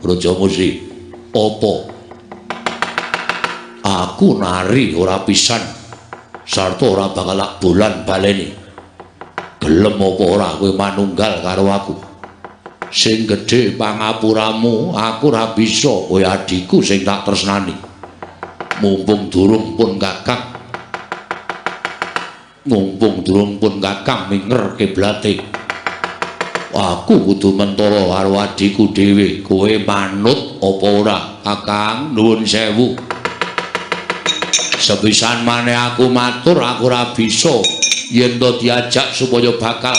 Brajamusi, apa aku nari ora pisan sarta ora bakal tak bolan baleni. Gelem apa ora kowe manunggal karo aku? Sing gedhe pangapuramu, aku ora bisa kowe adhiku sing tak tresnani. Mumpung durung pun kakang minger kiblate. Aku kudu mentara karo adhiku dhewe. Kowe manut apa ora? Kakang nuwun sewu. Sepisan maneh aku matur aku ora bisa yen to diajak supaya bakal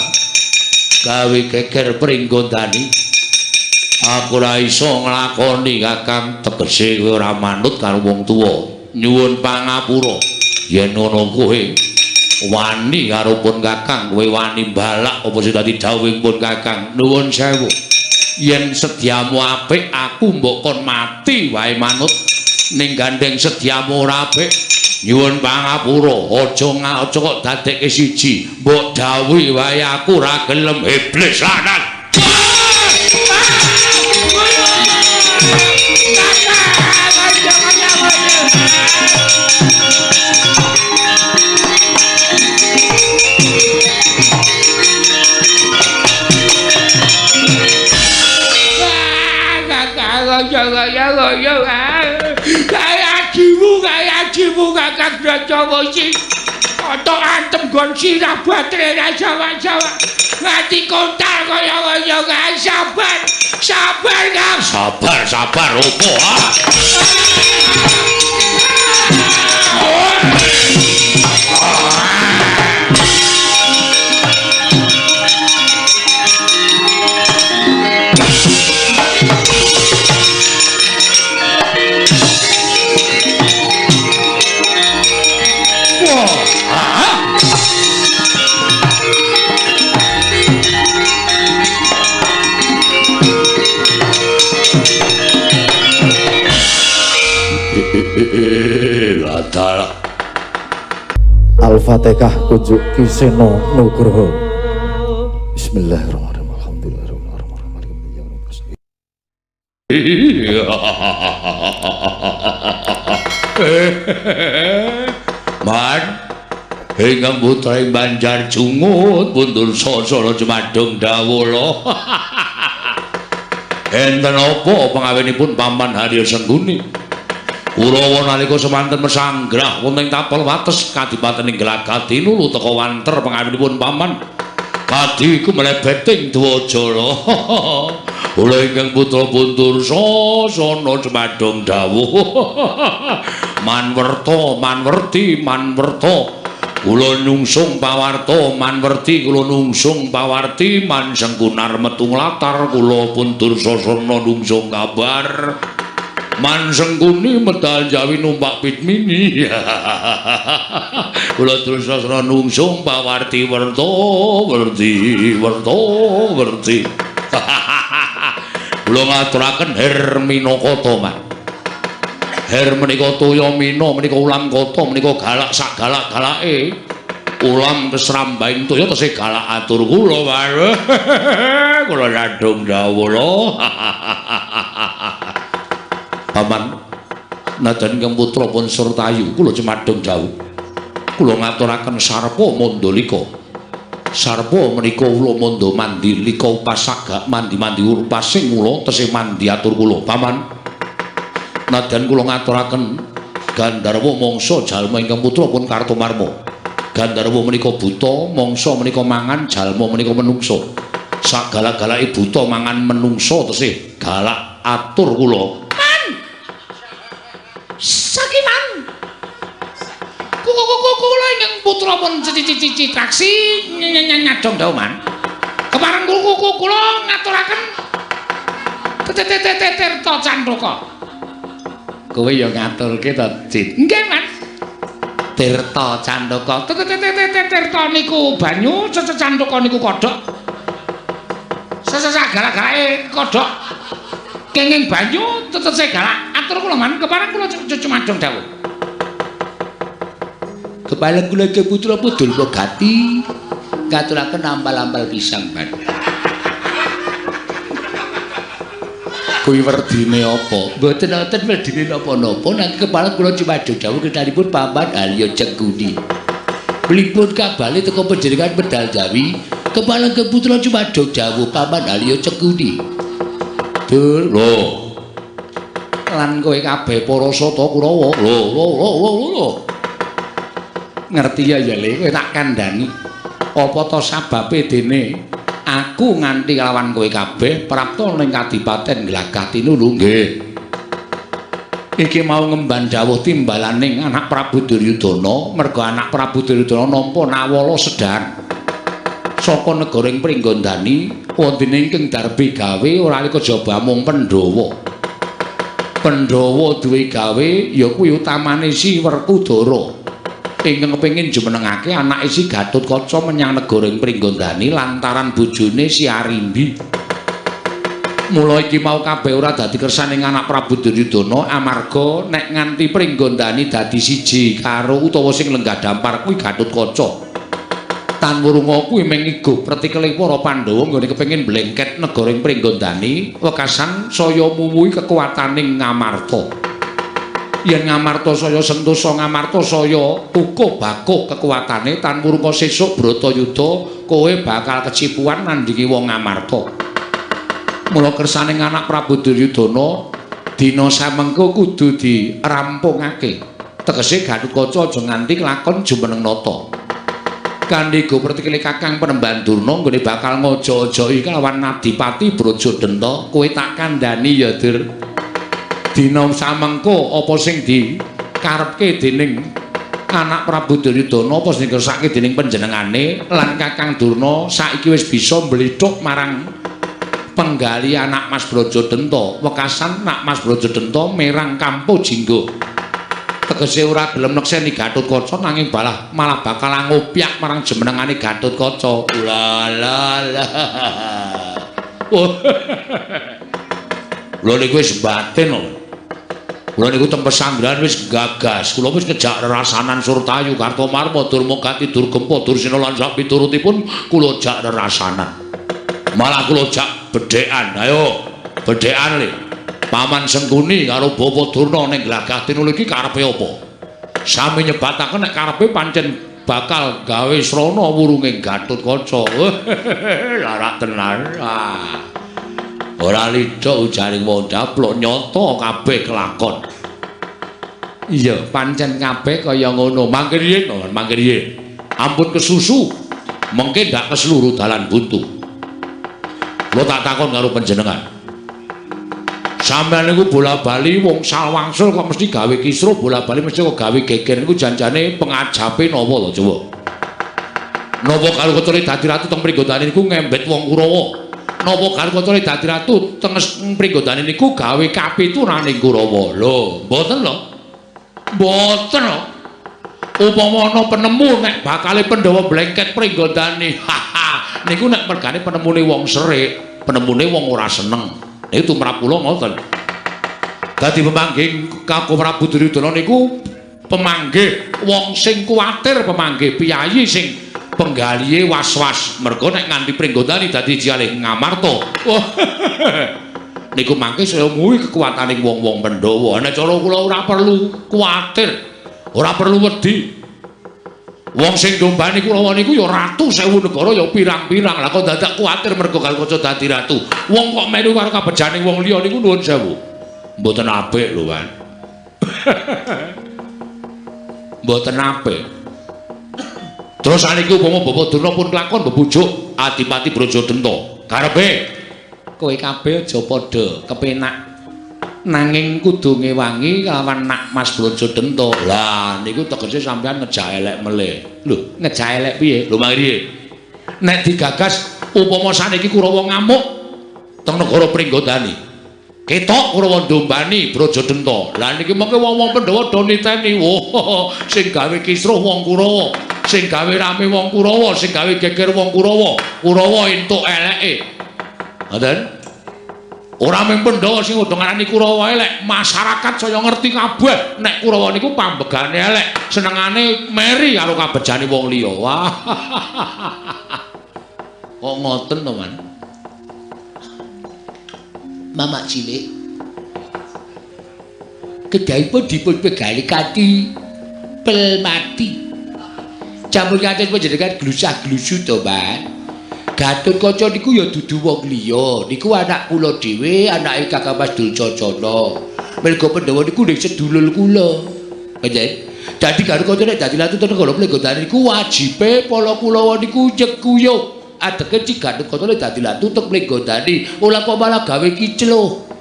gawe geger pringgondani. Aku ora iso nglakoni kakang, tegese kowe ora manut karo wong tuwa. Nyuwun pangapura yen ngono kowe wani karo pun kakang, kowe wani balak apa sing dadi dawuhing pun kakang. Nuwun sewu. Yen sediamu apik aku mbok kon mati wae manut, ning gandeng sediamu ora apik nyuwun pangapura aja kok dadekke siji. Mbok dawuhi wae aku ora gelem iblis lanang. Kaya jimu kakak Brajamusi otok antem gon sirah batre ra Jawa-Jawa ngati kontal kaya kaya sabar Kang. Sabar opo Ladal Al-Fatihah kunjuk Kiseno Nugroho. Bismillahirrahmanirrahim. Alhamdulillahirrahmanirrahim. Man, ingkang putra ing Banjar Jungut pundur sasana Jumadung Dawula. Enten apa pengawinipun Paman Harya Sengguni? Kurawa nalika semanten mesanggrah wonten tapel wates kadipatening Glagati nulu teka wanter pengawinipun paman kadhi iku mlebeting Dwajala. Kula ingkang putra puntur sasana Jumadung dawuh. Manwerti kula nungsung pawarta manwerti kula nungsung pawarti man sengkunar metu nglatar kula puntur sasana nungsung kabar. Man Sengkuni medal Jawi numpak Pitmini. Kula terus sasana nungsung pawarti werti. Kula ngaturaken Herminakata, Mas. Her menika toya mina, menika ulam kata, menika galak sak galak-galake. Ulam kesrambaing toya tesih galak atur kula, Mas. Kula radung dawuh. Paman najan ingkang putra pun Surtayu kula Jumadung dawuh kula ngaturaken sarpa mandalika sarpa menika kula manda mandilika upasaga mandi-mandi urpasing kula tesih mandi atur kula paman najan kula ngaturaken Gandharwa mangsa jalma ingkang putra pun Kartomarma Gandharwa menika buta mangsa menika mangan jalma menika menungsa sagala-galake buta mangan menungsa tesih galak atur kula Sakiman kula ingkang putra pun cici traksi nyadong dauman kepareng kula ngaturaken Tirta Candhaka kowe ya ngaturke to Cit nggih Mas Tirta Candhaka Tirta niku banyu Candhaka niku kodhok sagala-galake kodhok kenging banyu tetese galak atur kula man kepareng kula Jumadung dawuh kepala kula ke putra pudul Gati ngaturaken ampal-ampal pisang ban Kuwi werdine apa? Mboten wonten werdine napa-napa nanging kepala kula Cimaduk dawuh ketanipun Paman Alya Cengkuni. Mlipun kabale teko panjenengan medal Jawi, kepala keputra Cimaduk dawuh Paman Alya Cengkuni. Dur lho. Lan kowe kabeh para sata Kurawa. Lho. Ngerti ya Le, kowe tak kandhani. Apa to sababe dene aku nganti lawan kowe kabeh prapta ning Kadipaten Glagah Tinulu nggih. Iki mau ngemban dawuh timbalaning anak Prabu Duryudana, merga anak Prabu Duryudana nampa nawala sedhar saka negaring Pringgondani wonten ingkang darbi gawe ora kejaba mung Pandhawa. Pandhawa duwe gawe ya kuwi utamane si Werkudara. Ingkang kepengin jumenengake anake si Gatotkaca menyang negaring Pringgondani lantaran bojone si Arimbi. Mula iki mau kabeh ora dadi kersaning anak Prabu Duryudana amarga nek nganti Pringgondani dadi siji karo utawa sing lenggah dampar kuwi Gatotkaca. Tan Wurunga kuwi mengigo pretikeling para Pandhawa nggone kepengin blengket negaring Pringgondani wekasan saya muwuhi kekuwataning Ngamarta. Yen Ngamarta saya sentosa Ngamarta saya kukuh bakuh kekuwatane Tan Wurunga sesuk Bratayuda kowe bakal kecipuan nandhingi wong Ngamarta. Mula kersaning anak Prabu Duryudana dina samengko kudu dirampungake. Tegese Gatotkaca aja nganti lakon jumeneng nata. Kanthi go pertikile Kakang Penemban Durna nggone bakal ngojo-ojohi kelawan Adipati Brajadenta, kowe tak kandhani ya, Dur. Dina samengko apa sing dikarepke dening anak Prabu Duryudana apa sing dikersake dening panjenengane lan Kakang Durna saiki wis bisa mblethuk marang penggali anak Mas Brajadenta. Wekasan anak Mas Brajadenta merang Kampo Jingga. Tegese ora gelem nekseni Gatotkaca nanging malah bakal ngopyak marang jemenengane Gatotkaca. Ulalah. Lho niku wis batin lho. Kula niku teng pesanggrahan wis gagas. Kula wis ngejak rerasanan Surtayu Kartomarma Durmagati Durgempa Dursena lan sak piturutipun kula jak rerasanan. Malah kula jak bedhekan. Ayo, bedhekan le. Paman Sengkuni karo Bapa Durna ning Glagah Tinulu iki karepe apa? Sami nyebataken nek karepe pancen bakal gawe srana wurunge Gatotkaca. Larak tenan. Ora lida ujaring wong daplok nyata kabeh kelakon. Iya, pancen kabeh kaya ngono. Mangke riyen, mangke riyen. Ampun kesusu. Mengke ndak kesluru dalan buntu. Kula tak takon karo panjenengan. Sampeyan niku bola-bali wong salwangsul kok mesti gawe kisruh, bola-bali mesti kok gawe geger niku janjane pengajape napa lho coba. Napa karo kocone dadi ratu teng Pringgondani niku ngembet wong Kurawa. Napa karo kocone dadi ratu teng Pringgondani niku gawe kapituraning Kurawa. Lho, mboten lho. Mboten lho. Upama ana penemu nek bakale Pandhawa blengket Pringgondani. Niku nek mergane penemune wong serik, penemune wong ora seneng. Niku tumrap kula ngoten. Dadi pemanggih Kakang Prabu Duryudana niku pemanggih wong sing kuwatir, pemanggih piyayi sing penggalihe was-was. Mergo nek nganti Pringgondani dadi jalih Ngamarta. Niku mangke saya muwi kekuwataning wong-wong Pandhawa. Nek cara kula ora perlu kuwatir, ora perlu wedi. Wong sing ndombani Kurawa niku ya ratu 1000 negara ya pirang-pirang. Lah kok dadak kuwatir mergo Gatotkaca dadi ratu. Wong kok melu karo kabejaning wong liya niku nuwun sewu. Mboten apik lho, Kan. Mboten apik. Terus saniki upama Bapak Durna pun kelakon bebujuk Adipati Brajadenta. Karepe kowe kabeh aja padha kepenak. Nanging kudu ngewangi kelawan nak Mas Brajadenta. Lah niku tegese sampean ngejak elek melih. Lho, ngejak elek piye? Lho mangke. Nek digagas upama saniki Kurawa ngamuk teng negara Pringgondani. Ketok Kurawa ndombani Brajadenta. Lah niki mengke wong-wong Pandhawa do niteni. Oh, sing gawe kisruh wong Kurawa, sing gawe rame wong Kurawa, sing gawe geger wong Kurawa. Kurawa entuk eleke. Ngoten? Ora mung Pandhawa sing udah ngarani Kurawa elek, masyarakat saya ngerti kabeh nek Kurawa niku pambegane elek, senengane meri karo kabejane wong liya. Wah. Kok ngoten to, Man? Mamak cilik. Kedahipun dipun pegali kanthi pelmati. Campur kanthi panjenengan glusah-glusu to, Mas. Gatotkaca niku ya dudu wong liya. Niku anak kula dhewe, anake Kakang Mas Dulcacana. Merga Pandhawa niku ning sedulur kula. Nggih. Dadi Gatotkaca nek dadi ratu negara Plenggondani niku wajibe para Kulawa niku nyeguyub. Adeke Ci Gatotkaca nek dadi ratu tek Plenggondani, ora kok malah gawe kicluh.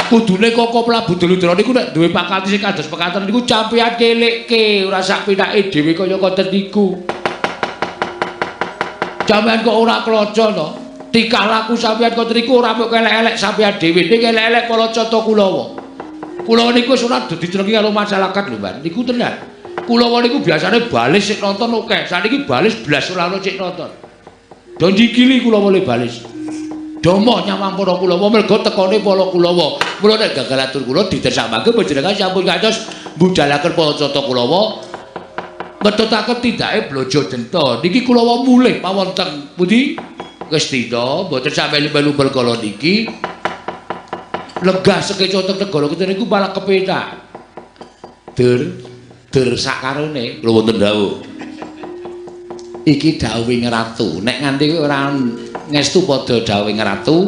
Kudune Koko Prabu Duludra niku nek duwe pangkat sing kados pekatan niku campean kelikke, ora sak pinake dhewe kaya ngoten niku. Sampeyan kok ora kloco to? Tikah laku sampeyan kok niku ora mung elek-elek sampeyan dhewe, ning elek-elek para cata Kulawa. Kulawa niku wis ora dadi cenengi karo masyarakat lho, Mbak. Niku tenan. Kulawa niku biasane balis sik nonton akeh, saniki balis blas ora ono sik nonton. Do njikili Kulawa le balis. Domo nyawang para Kulawa merga tekone para Kulawa. Mula nek gagal atur kula ditersamaken panjenengan sampun kantos mbudalaken para cata Kulawa. Metutaken tindake blojo denta. Niki Kulawa mulih pawonten pundi? Gestina, mboten sampe melu perkara niki. Lenggah sekeca teng negara kita niku malah kepenak. Dur sakarone kula wonten dawuh. Iki dawuhing ratu. Nek nganti kowe ora ngestu padha dawuhing ratu,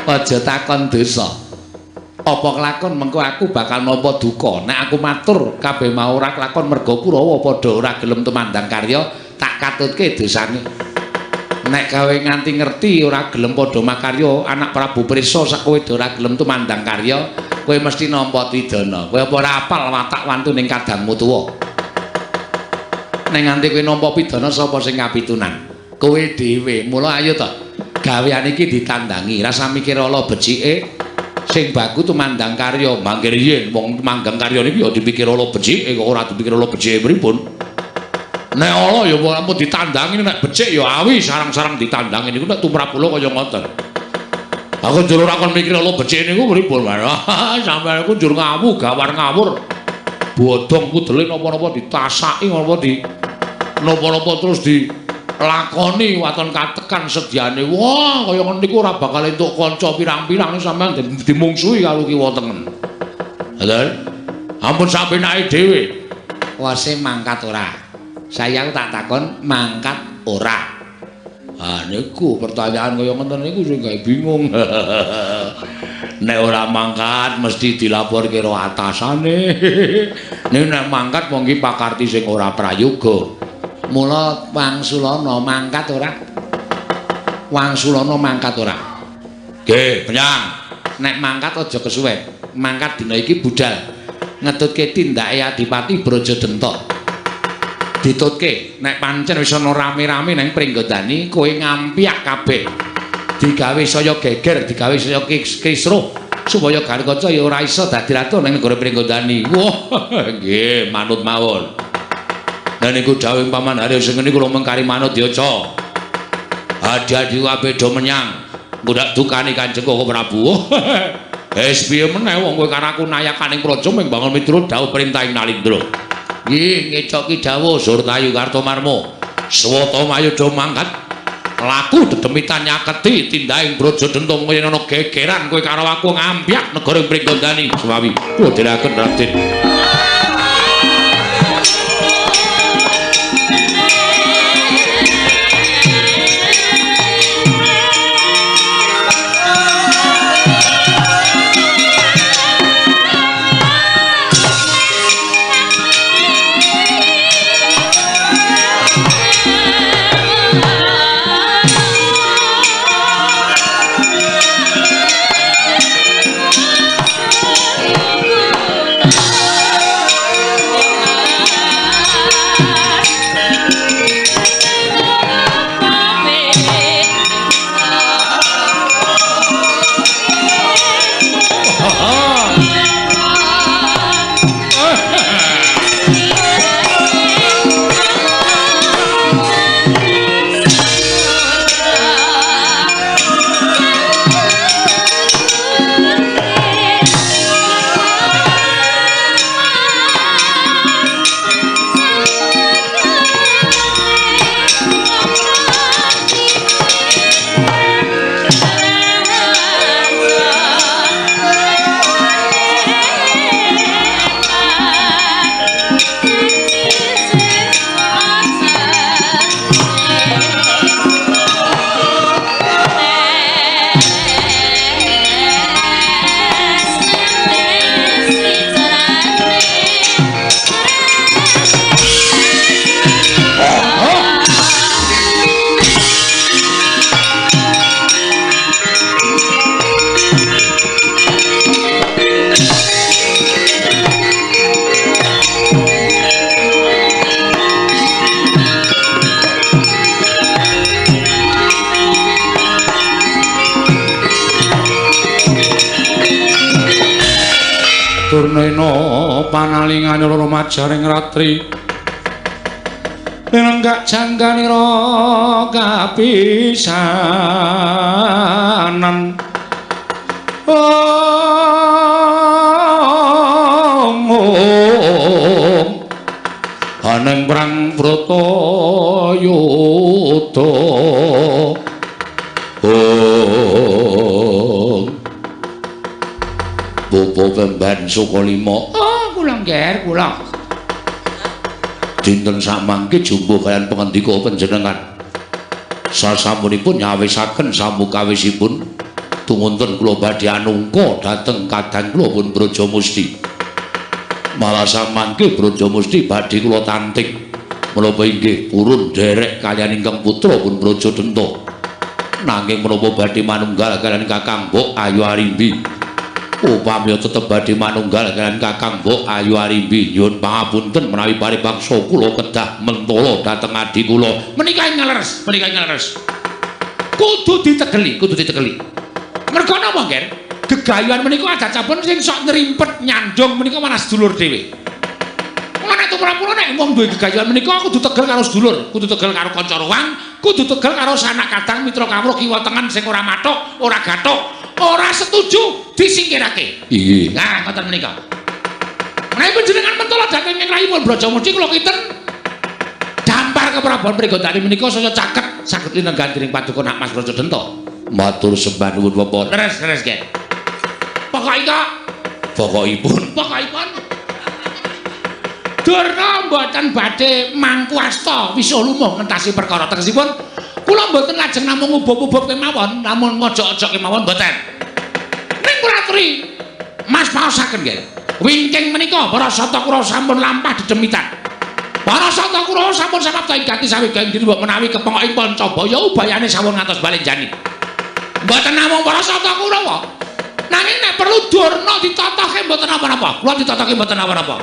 aja takon dosa. Apa kelakon mengko aku bakal nampa duka. Nek aku matur kabeh mau ora kelakon merga Kurawa padha ora gelem tumandang karya, tak katutke dosane. Nek gawe nganti ngerti ora gelem padha makarya, anak Prabu Prisa sak kowe ora gelem tumandang karya, kowe mesti nampa pidana. Kowe apa ora apal watak wantu ning kadangmu tuwa? Nek nganti kowe nampa pidana sapa sing kapitunan? Kowe dhewe. Mula ayo to. Gawean iki ditandangi, rasa mikir ala becike. Sing baku tumandang karya, mangke riyen wong manggang karya niki ya dipikir ala becike kok ora dipikir ala becike pripun. Nek ala ya ampun ditandangi, nek becik ya awi sarang-sarang ditandangi niku nek tumrap kula kaya ngoten. Aku njur ora kon mikir ala becike niku pripun, Mas. Sampeyan iku njur ngawu, gawar ngawur. Bodong kudele napa-napa ditasaki napa di napa-napa terus dilakoni waton katekan sediane. Wah, kaya ngono niku ora bakal entuk kanca pirang-pirang sampeyan dimungsuhi karo kiwa tengen. Lha, ampun sampenake dhewe. Wase mangkat ora. Saya tak takon mangkat ora. Ah niku pertanyaan kaya ngoten niku sing gawe bingung. Nek ora mangkat mesti dilaporke karo atasane. Nek mangkat mongki pakarti sing ora prayoga. Mula Wangsulana mangkat ora? Wangsulana mangkat ora? Nggih, penyang. Nek mangkat aja kesuwen. Mangkat dina iki budal. Ngetutke tindake Adipati Brajadenta. Ditutke, nek pancen wis ana rame-rame nang Pringgondani, kowe ngampiak kabeh. Digawe saya geger, digawe saya kisruh supaya Gatotkaca ya ora iso dadi ratu nang negara Pringgondani. Wah, nggih, manut mawon. Lah niku dawuh Paman Haryo sing niku kula mengkari manut yaca. Adi-adi kabeh do menyang. Ndak dukani Kanjeng Koko Prabu. Wis piye meneh wong kowe karo aku nayakaning praja mung bangun miturut dawuh perintahing Nalindra. Nggih, ngecoki dawuh Surtayu Kartomarma. Swata mayu do mangkat. Laku dedemitan nyaketi tindahing Brajadenta yen ana gegeran kowe karo aku ngampiak negara Pringgondani. Sumawi kula dherekaken Raden. Turnena panalingane loro majaring ratri nenggak jangganira kapisanan aneng perang Bratayuda Bobo Pemban Sukalima kula nggih kula dinten samangke jumbo kalian pangandika panjenengan sasampunipun nyawisaken samukawisipun tumunten kula badhe anungka dhateng kadang kula pun Brajamusti malah samangke Brajamusti badhe kula tantik menapa inggih purun derek kaliyan ingkang putra pun Brajadenta nanging menapa badhe manunggal kaliyan Kakang Mbok Ayu Arimbi upami tetep badhe manunggal kaliyan Kakang Mbok Ayu Arimbi nyuwun pangapunten menawi paripaksa kula kedah mentala dhateng adi kula menika ing leres kudu ditegeli merga napa nggih gegayuhan menika adacapun sing sok nrimpet nyandong menika malah sedulur dhewe ana tumrapura nek wong duwe gegayuhan menika kudu tegel karo sedulur kudu tegel karo kanca ruwang kudu tegel karo sanak kadang mitra kawruh kiwa tengen sing ora mathuk ora gathuk ora setuju disingkirake. Nggih. Nah, ngoten menika. Menawi panjenengan mentala dhateng ing rayipun Brajamusti kula kinten dampar keprabon Pringgodani menika saya caket saged linenggan dening paduka Nak Mas Brajadenta. Matur sembah nuwun Bapak. Leres nggih. Pokokipun Durna mboten badhe mangkuasta wisa lumuh ngentasi perkara tegesipun kula mboten lajeng namung ngubuk-ubuk kemawon namun ngojok-ojok kemawon mboten ning ratri Mas paosaken nggih wingking menika para Satakura sampun lampah dedemitan para Satakura sampun samapta ing gati sawiganing dina menawi kepengok ing Pancabaya ubayane sampun ngantos balenjani mboten namung para Satakura wae nanging nek perlu Durna ditatoke mboten apa-apa kula ditatoke mboten apa-apa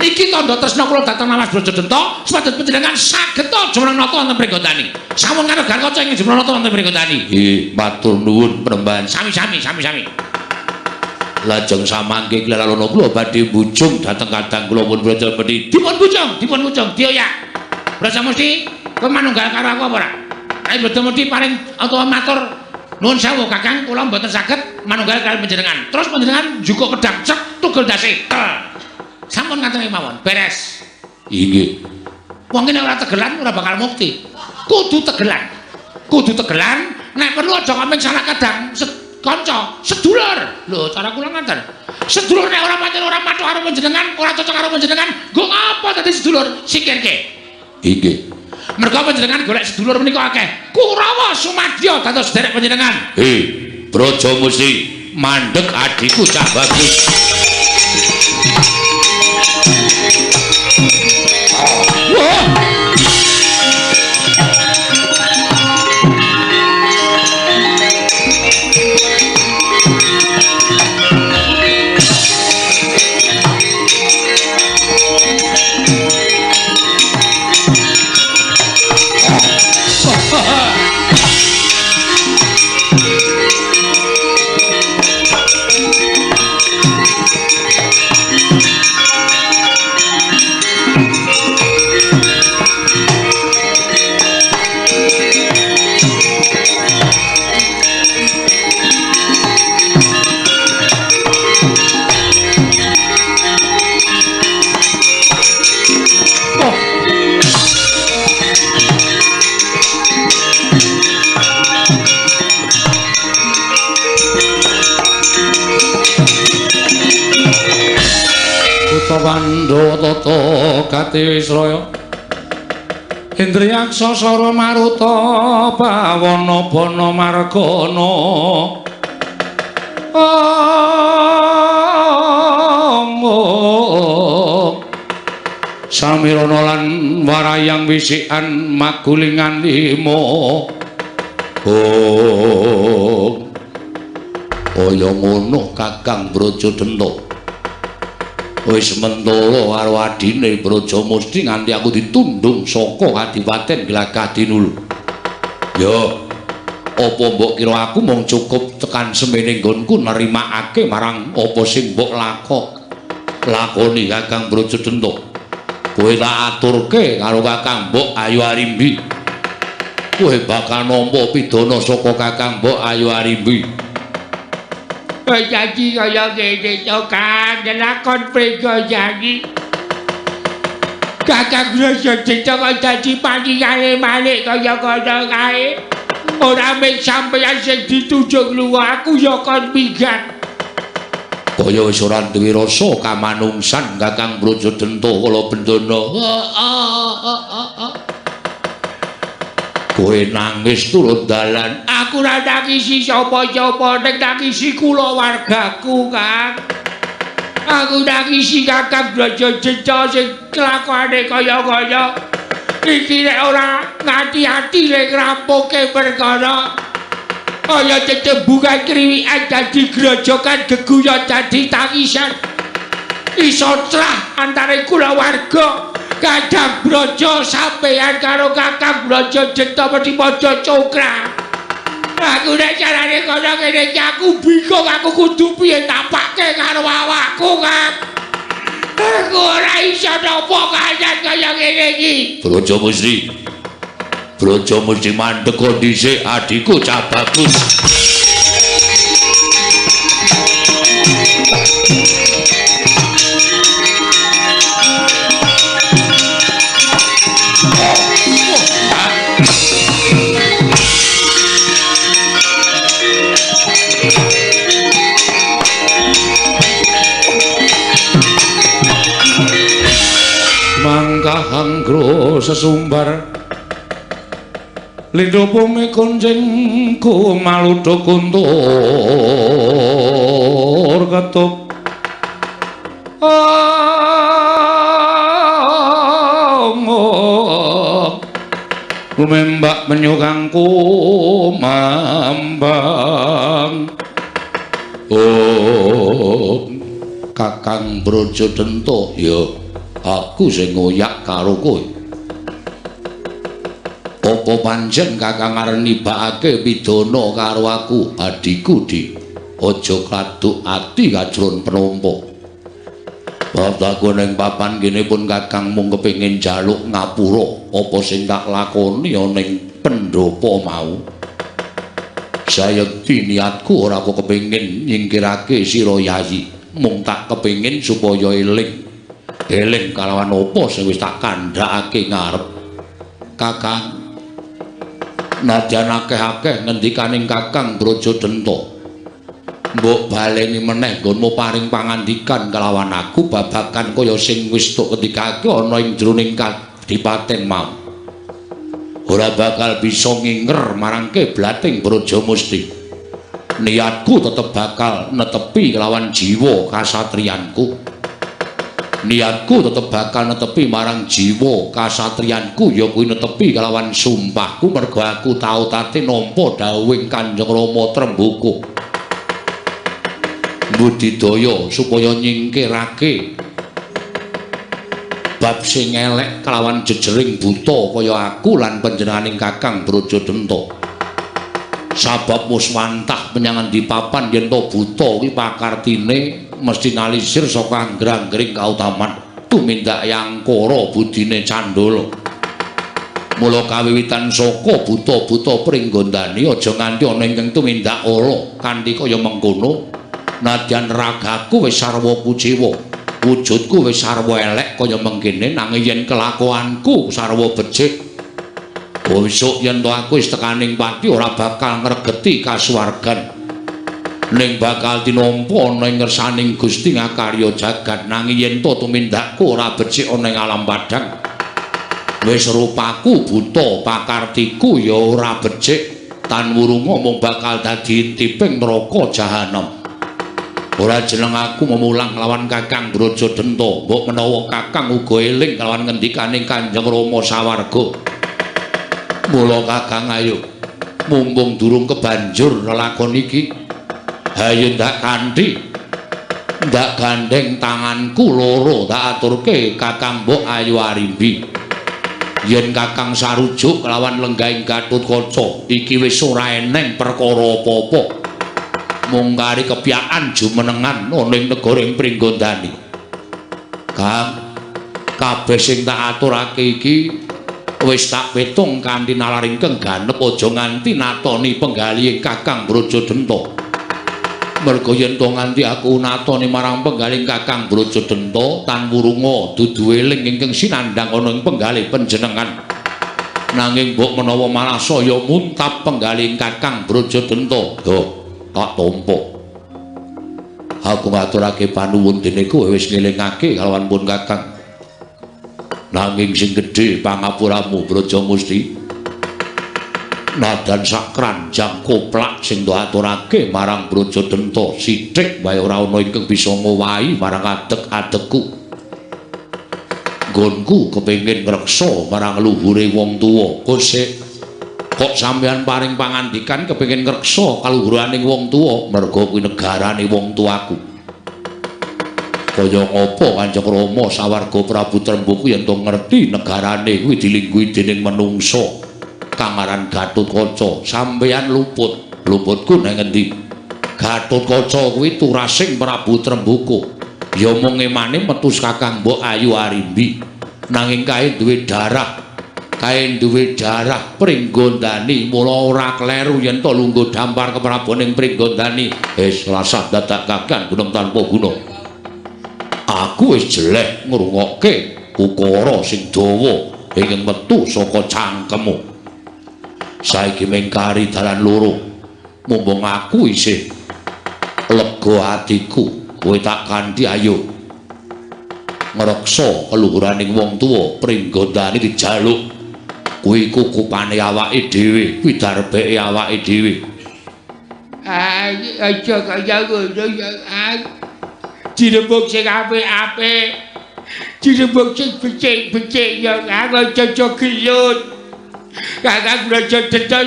niki tandha tresna kula dhateng Mas Brajadenta supados panjenengan saged jumrenata wonten Pringgodani. Sampun karo garkaca ing jumrenata wonten Pringgodani. Nggih, matur nuwun Penemban. Sami-sami. Lajeng samangke klalana kula badhe bujung dhateng kadang kula pun Brajamusti. Dipun bujung, dioyak. Brajamusti, kowe manunggal karo aku apa ora? Nek Brajamusti paring utawa matur nuwun sewu Kakang, kula mboten saged manunggal kaliyan panjenengan. Terus panjenengan juga kedang cek tugel dase. Sampun ngaten mawon, beres. Inggih. Wong nek ora tegelan ora bakal mukti. Kudu tegelan, nek perlu aja kaming salah kadang kanca, sedulur. Lho, cara kula ngaten. Sedulur nek ora pancen ora mathuk karo panjenengan, ora cocok karo panjenengan, nggo apa dadi sedulur? Singkirke. Inggih. Mergo panjenengan golek sedulur menika akeh. Kurawa Sumadya dados derek panjenengan. Brajamusti, mandeg adikku cah bagus. Pandhawa tata Katiwisraya Indriyaksa Sara Maruta Pawana Bana Margana Samirana lan Warayang Wisikan Magulingan Lima kaya ngono Kakang Brajadenta wis mentala karo adine Brajamusti nganti aku ditundung saka Kadipaten Glagah Dinul. Yo, Apa mbok kira aku mung cukup tekan semene nggonku nerimakake marang apa sing mbok lakoni Kakang Brajadenta. Kowe tak aturke karo Kakang Mbok Ayu Arimbi. Kowe bakal nampa pidana saka Kakang Mbok Ayu Arimbi. Janji kaya ngene to Kang, lakon prega janji. Kakang Brajadenta kok dadi paningane malih kaya ngono kae. Ora mek sampeyan sing ditujuk luwih aku ya kon minggat. Kaya wis ora duwe rasa kamanungsan Kakang Brajadenta kala bendana. Kowe nangis turun dalan. Aku ora nangisi sapa-sapa, ning nangisi kulawargaku, Kang. Aku nangisi Kakang Brajadenta sing kelakuane kaya-kaya. Iki nek ora ngati-ati nek ngrampuke perkara kaya cecembungan kriwikan dadi grojokan geguyon dadi tangisan iso trah antare kulawarga Kakang Braja sampeyan karo Kakang Brajadenta mesti padha cokra. Aku nek carane kaya ngene iki aku bingung aku kudu piye tapakke karo awakku, Kang. Aku ora iso napa kancan kaya ngene iki. Braja mesti mandeg kondisi adikku cah bagus. Mangkah anggro sesumbar Lindo pumi konjengku maludo kuntur ketuk lumembak menyukangku mambang Kakang Brajadenta ya aku sing ngoyak karo kowe. Apa pancen Kakang arep nibakake pidana karo aku, adikku Di? Aja kladuk ati kajron penampa. Bapakku ning papan kene pun Kakang mung kepengin njaluk ngapura apa sing tak lakoni ning pendopo mau. Sayekti niatku ora kok kepengin nyingkirake sira Yayi, mung tak kepengin supaya eling kalawan apa sing wis tak kandhakake ngarep. Kakang nadyan akeh-akeh ngendikaning Kakang Brajadenta. Mbok baleni meneh nggonmu paring pangandikan kelawan aku babagan kaya sing wis tuk ngendikake ana ing jroning kadipaten mau. Ora bakal bisa nginger marangke blating Brajamusti. Niatku tetep bakal netepi kelawan jiwa kasatriyanku. Niatku tetep bakal netepi marang jiwa kasatriyanku ya kuwi netepi kelawan sumpahku mergo aku tau tate nampa dawuhing Kanjeng Rama Tremboko. Budidaya supaya nyingkirake bab sing elek kelawan jejering buta kaya aku lan panjenenganing Kakang Brajadenta. Sabab muswantah menyang endi papan yen to buta kuwi pakartine mesti nalisir saka angger-anggering kautaman tumindak yangkara budine candala. Mula kawiwitan saka buta-buta pringgondani aja nganti ana ingkang tumindak ala kanthi kaya mengkono. Nadyan ragaku wis sarwa kuciwa, wujudku wis sarwa elek kaya mengkene nanging yen kelakuanku sarwa becik. Besok yen to aku wis tekaning pati ora bakal ngregeti kasuwargan. Ning bakal tinampa ana ing ngersaning Gusti ngakarya jagat nanging yen to tumindakku ora becik ana ing alam padhang. Wis rupaku buta, pakartiku ya ora becik, tan wurunga mung bakal dadi intiping neraka jahanam. Ora jeneng aku memulang lawan Kakang Brajadenta, mbok menawa Kakang uga eling kalawan ngendikaning Kanjeng Rama sawarga. Mula Kakang ayo, mumpung durung kebanjur lelakon iki, hayo ndak kanthi ndak gandeng tanganku loro tak aturke Kakang Mbok Ayu Arimbi. yen Kakang sarujuk kelawan lenggahing Gatotkaca iki wis ora eneng perkara apa-apa mung kari kepyakan jumenengan ana ing negaring Pringgondani. Kang, kabeh sing tak aturake iki wis tak petung kanthi nalaring kengganep aja nganti natoni penggalihing Kakang Brajadenta. Merga yen to nganti aku natoni marang penggalihing Kakang Brajadenta tan wurunga dudu eling ingkang sinandhang ana ing penggalih panjenengan. Nanging mbok menawa malah saya muntap penggalihing Kakang Brajadenta, tak tampa. Aku ngaturake panuwun dene kowe wis ngelingake kalawan pun Kakang. Nanging sing gedhe pangapuramu Brajamusti. Nadan sak kranjang koplak sing do aturake marang Brajadenta sithik wae ora ana ingkang bisa ngowahi marang adeg-adegku. Nggonku kepengin ngreksa marang luhure wong tuwa. Kok sampeyan paring pangandikan kepengin ngreksa kaluhuraning wong tuwa merga kuwi negarane wong tuaku. Kaya ngapa Kanjeng Rama sawarga Prabu Trembuku yen to ngerti negarane kuwi dilingguhi dening manungsa kang aran Gatotkaca, sampeyan luput. Luputku nang endi? Gatotkaca kuwi turasing Prabu Trembuku. Ya mung emane metu Kakang Mbok Ayu Arimbi. Nanging kae duwe darah Pringgondani, mula ora kleru yen to lungguh dampar keprabaning Pringgondani. Lasah dadak Kakang gunung tanpa guna. Aku wis jelek ngrungokke ukara sing dawa ingkang metu saka cangkemmu. Saiki mengkari dalan loro. Mumpung aku isih lega atiku, kowe tak kanthi ayo ngreksa kaluhuraning wong tuwa Pringgondani dijaluk. Kuwi kukupane awake dhewe, kuwi darbeke awake dhewe. Aja kaya ngono ya. Dirembug sing apik-apik. Dirembug sing becik-becik ya aja gelut. Kakang Brajadenta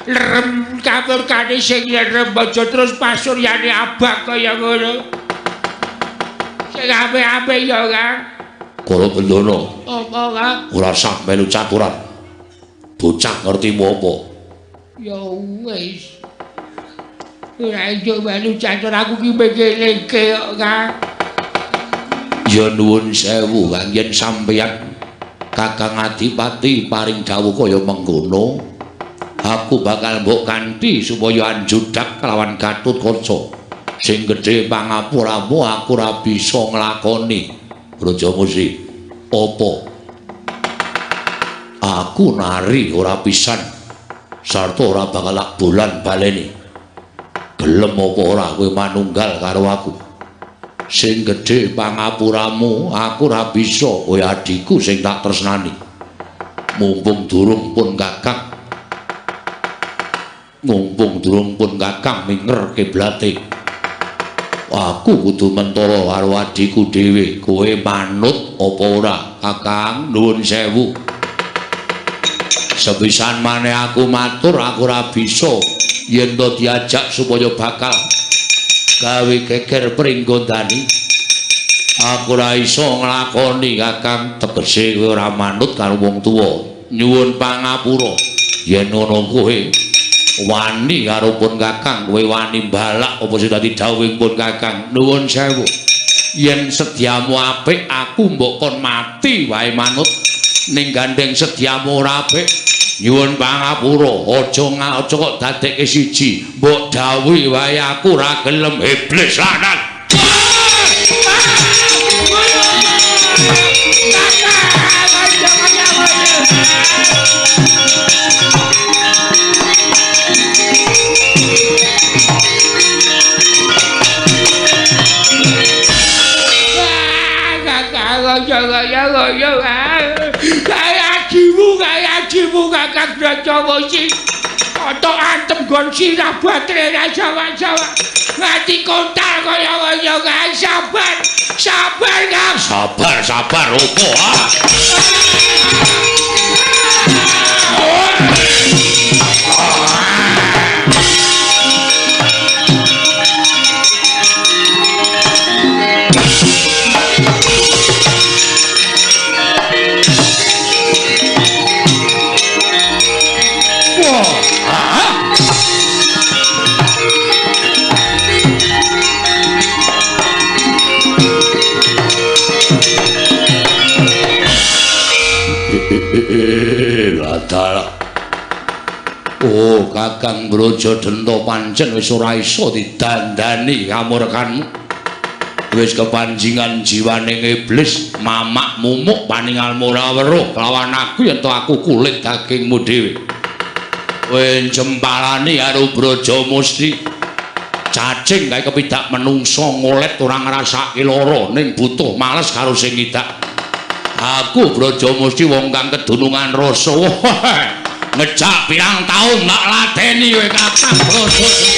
lerem kamurkane sing lerem aja terus pasuryane abang kaya ngono. Sing apik-apik ya, Kang. Kala Bendana. Apa, Kang? Ora sah melu caturan. Bocah ngerti apa? Ya wis. Ora iso melu catur aku ki pengeleke kok, Kang. Ya nuwun sewu, Kang, yen sampeyan Kakang Adipati paring dawuh kaya mengkono, aku bakal mbok kanthi supaya anjudak kelawan Gatotkaca. Sing gedhe pangapuramu aku ora bisa nglakoni. Brajamusti, apa? Aku nari ora pisan sarta ora bakal bulan baleni. Gelem apa ora kowe manunggal karo aku? Sing gedhe pangapuramu aku ora bisa kowe adhiku sing tak tresnani. Mumpung durung pun Kakang minger kiblate. Aku kudu mentara karo adhiku dhewe. Kowe manut apa ora? Kakang nuwun sewu. Sepisan maneh aku matur aku ora bisa yen to diajak supaya bakal gawe geger Pringgondani. Aku ora iso nglakoni Kakang, tegese kowe ora manut karo wong tuwa. Nyuwun pangapura yen ngono kowe wani karo pun Kakang, kowe wani balak apa sing dadi dawuhing pun Kakang. Nuwun sewu. Yen sediamu apik aku mbok kon mati wae manut. Ning gandeng sediamu ora apik nyuwun pangapura aja kok dadekke siji mbok dawuhi wae aku ora gelem iblis lanang. Ajimu Kakang Brajamusti otok antem gon sirah batre ra Jawa-Jawa nganti kontal kaya ngono Kang. Sabar Kang. Sabar opo ah. Ladal. Oh, Kakang Brajadanta pancen wis ora iso didandani kamurkanmu. Wis kepanjingan jiwaning iblis, mamak mumuk paningalmu ora weruh lawan aku yen to aku kulit dagingmu dhewe. Kowe jempalani karo Brajamusti. Cacing kae kepidak menungso ngolet ora ngrasake lara ning butuh males karo sing ngidak. Aku Brajamusti wong kang kedunungan rasa. Ngejak pirang taun ndak ladeni kowe Kakang Brajamusti.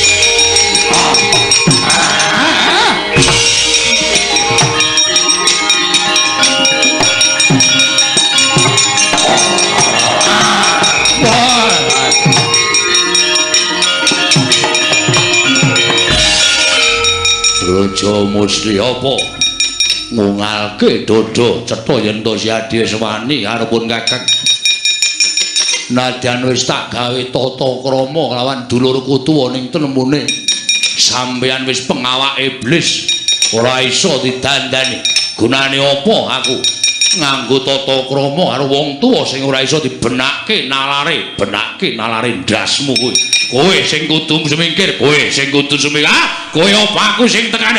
Brajamusti apa ngungalke dodo cetha yen to si Adiswani karepun Kakang. Nadyan wis tak gawe tata krama lawan dulurku tuwa ning tenembune. Sampeyan wis pengawak iblis, ora iso didandani. Gunane apa aku nganggo tata krama karo wong tuwa sing ora iso dibenakke nalare ndasmu kuwi. Kowe sing kudu semingkir, kowe sing kudu semingkir. Kowe apa aku sing tekani?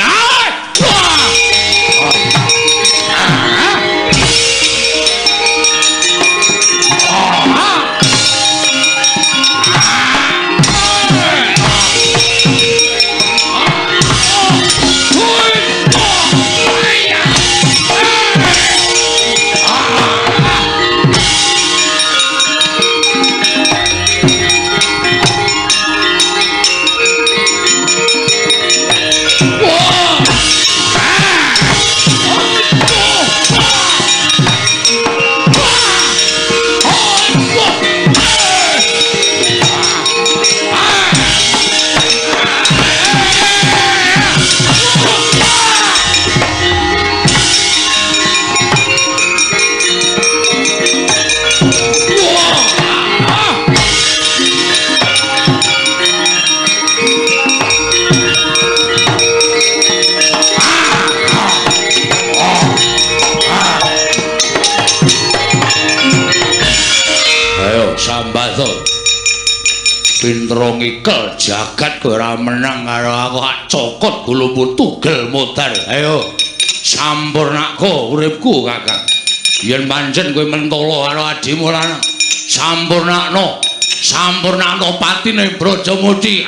Pinter ngikel jagat kowe ora menang karo aku cokot gulumbu tugel modal. Ayo sampurnako uripku Kakang. Yen pancen kowe mentolo karo adimu lanang, sampurnakno patine Brajamusti.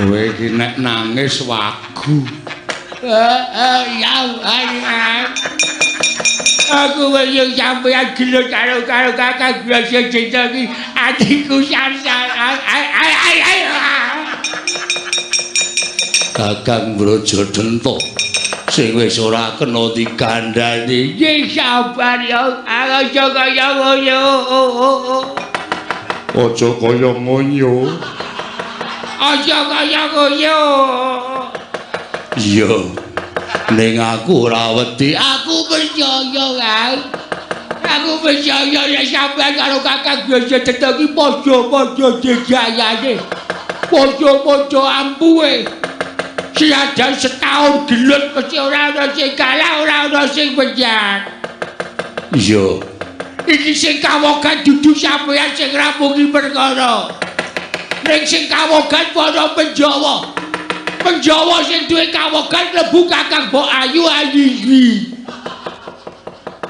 Kowe iki nek nangis wagu. Aku wis sampeyan gelut karo Kakang Brajadanta iki atiku sarsar. Kakang Brajadanta sing wis ora kena digandani. Nggih sabar ya, aja kaya ngono. Aja kaya ngono. Aja kaya koyo. Iya. Ning aku ora wedi. Aku percaya, Kang. Aku percaya nek sampeyan karo Kakang Brajadanta iki padha-padha jejayane. Padha-padha ampuhe. Siadan setahun gelut mesti ora ana sing kalah, ora ana sing penyat. Iya. Iki sing kawogan dudu sampeyan sing ngrampungi perkara. Ning sing kawogan para Penjawa. Penjawa sing duwe kawogan mlebu Kakang Mbok Ayu iki.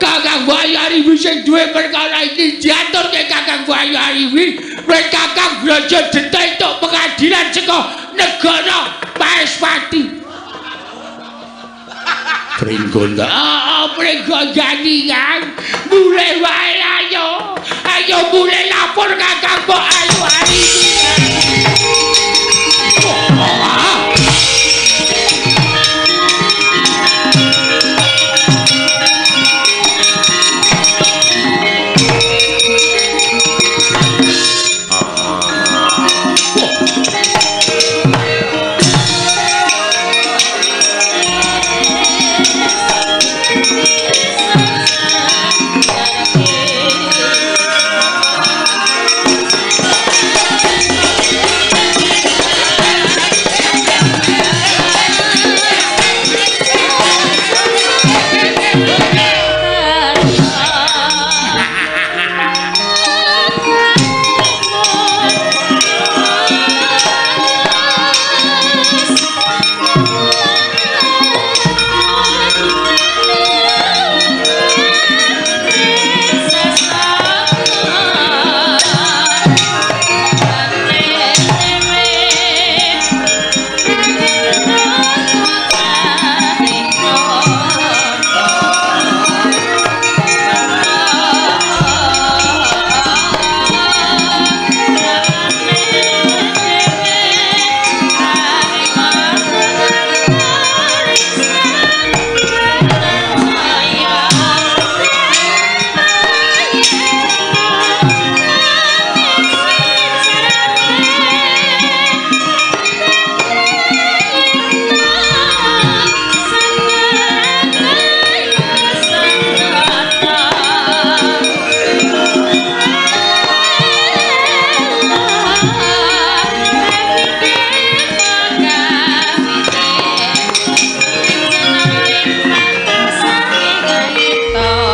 Kakang Bayu Ariwi sing duwe perkara iki diaturke Kakang Bayu Ariwi wis Kakang Braja Deta entuk pengadilan saka negara Maespati. Pringgonda. Pringgondani Kang. Mulai wae ayo. Ayo mulai lapor Kakang Bayu Ariwi.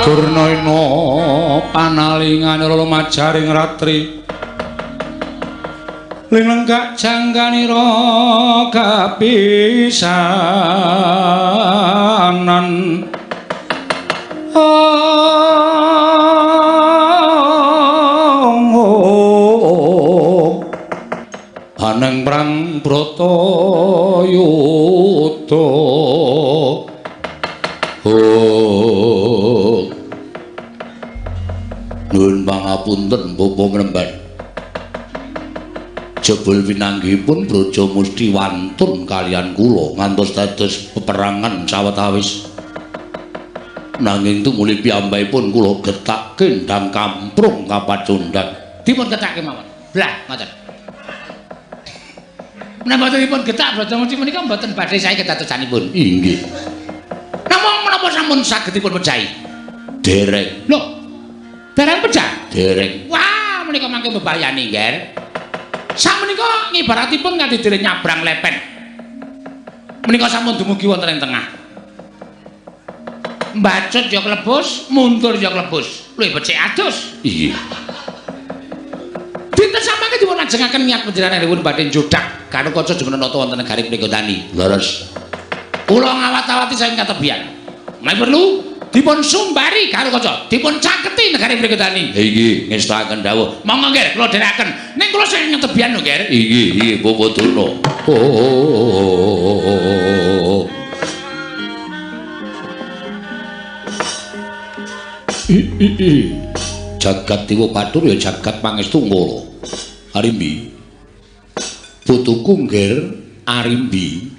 Durnaina panalingan lolo majaring ratri ling lenggak jangkanira kapisanan aneng prang Bratayuda Nuwun pangapunten Bapa Mremban. Jebul pinanggihipun Braja Musti wantun kaliyan kula ngantos dados peperangan sawetawis. Nanging tumuli piyambakipun kula getak kendhang kamprung kapacundhang. Dipun getakke mawon. Lah, ngoten. Menapa dipun getak Braja Musti menika mboten badhe sae kedatosanipun. Inggih. Namung menapa sampun sagedipun pejahi? Dereng. Lho, dereng pejah? Dereng. Wah, menika mangke bebayani, Nger. Sakmenika ngibaratipun kanthi dene nyabrang lepen. Menika sampun dumugi wonten ing tengah. Mbacut ya klebus, mundur ya klebus. Luwih becik adus. Iya. Dinten samangke dipun lajengaken niat panjenengan rewun badhe njodak karo kaca Jumenata wonten negari Pringgondani. Leres. Kula ngawat-awati saking katebian. Menawi perlu dipun sumbari karo kaca, dipun caketi negari Pringgondani. Inggih, ngestaken dawuh. Monggo nggih kula dherekaken. Ning kula sing ngetebian lho, Nger. Inggih, inggih Bapak Durna. Jagat Dewa Bathara ya jagat pangestu ngala. Arimbi. Putuku Nger Arimbi.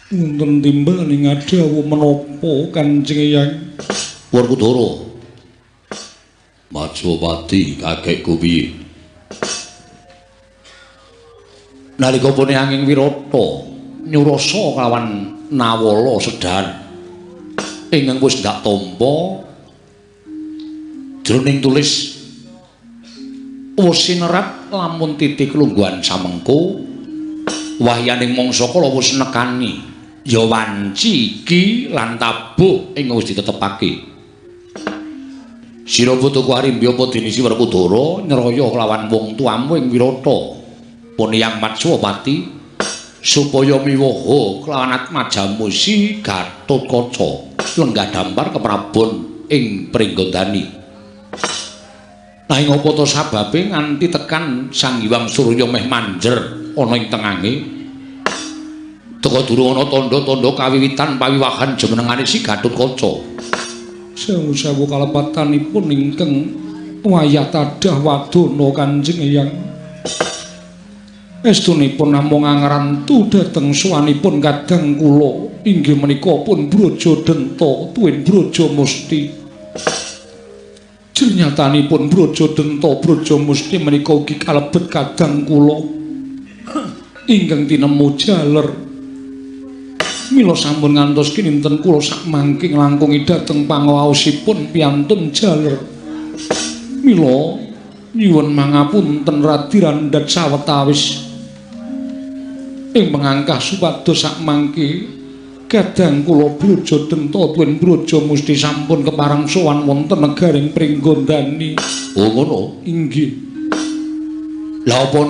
wonten timbaning adhawu menapa Kanjeng Eyang? Werkudara. Majapati kakekku piye? Nalika pune anging Wirata nyurasa kelawan Nawala Sedahan ingkang wis ndak tampa jroning tulis wasinerat lamun titik lungguhan samengko wahyaning mangsa kala wis nekani ya wanci iki lan tabuh ing wis ditetepake. Sira putuku Arimbi apa dinisi Werkudara nyeraya kelawan wong tuamu ing Wirata Punyang Matswapati supaya miwaha kelawan Atmajamusi Gatotkaca lenggah dampar keprabon ing Pringgondani. Nanging apa to sababe nganti tekan Sang Hyang Surya meh manjer ana ing tengange? Teka durung ana tandha-tandha kawiwitan pawiwahan jumenengane si Gatotkaca. Sewu-sewu kalepatanipun ingkang wayah tadah wadana Kanjeng Hyang. Estunipun namung angrantu dhateng suwanipun kadang kula inggih menika pun Brajadenta tuwin Brajamusti. Jernyatanipun Brajadenta Brajamusti menika ugi kalebet kadang kula ingkang tinemu jaler. Mila sampun ngantos kinten kula sakmangke nglangkungi dhateng pangaosipun piyantun jaler. Mila nyuwun mangapunten Radi Randhat sawetawis ing pangangkah supados sakmangke kadang kula Brajadenta tuwin Brajamusti sampun kepareng sowan wonten negaring Pringgondani. Oh ngono? Inggih. Lah apa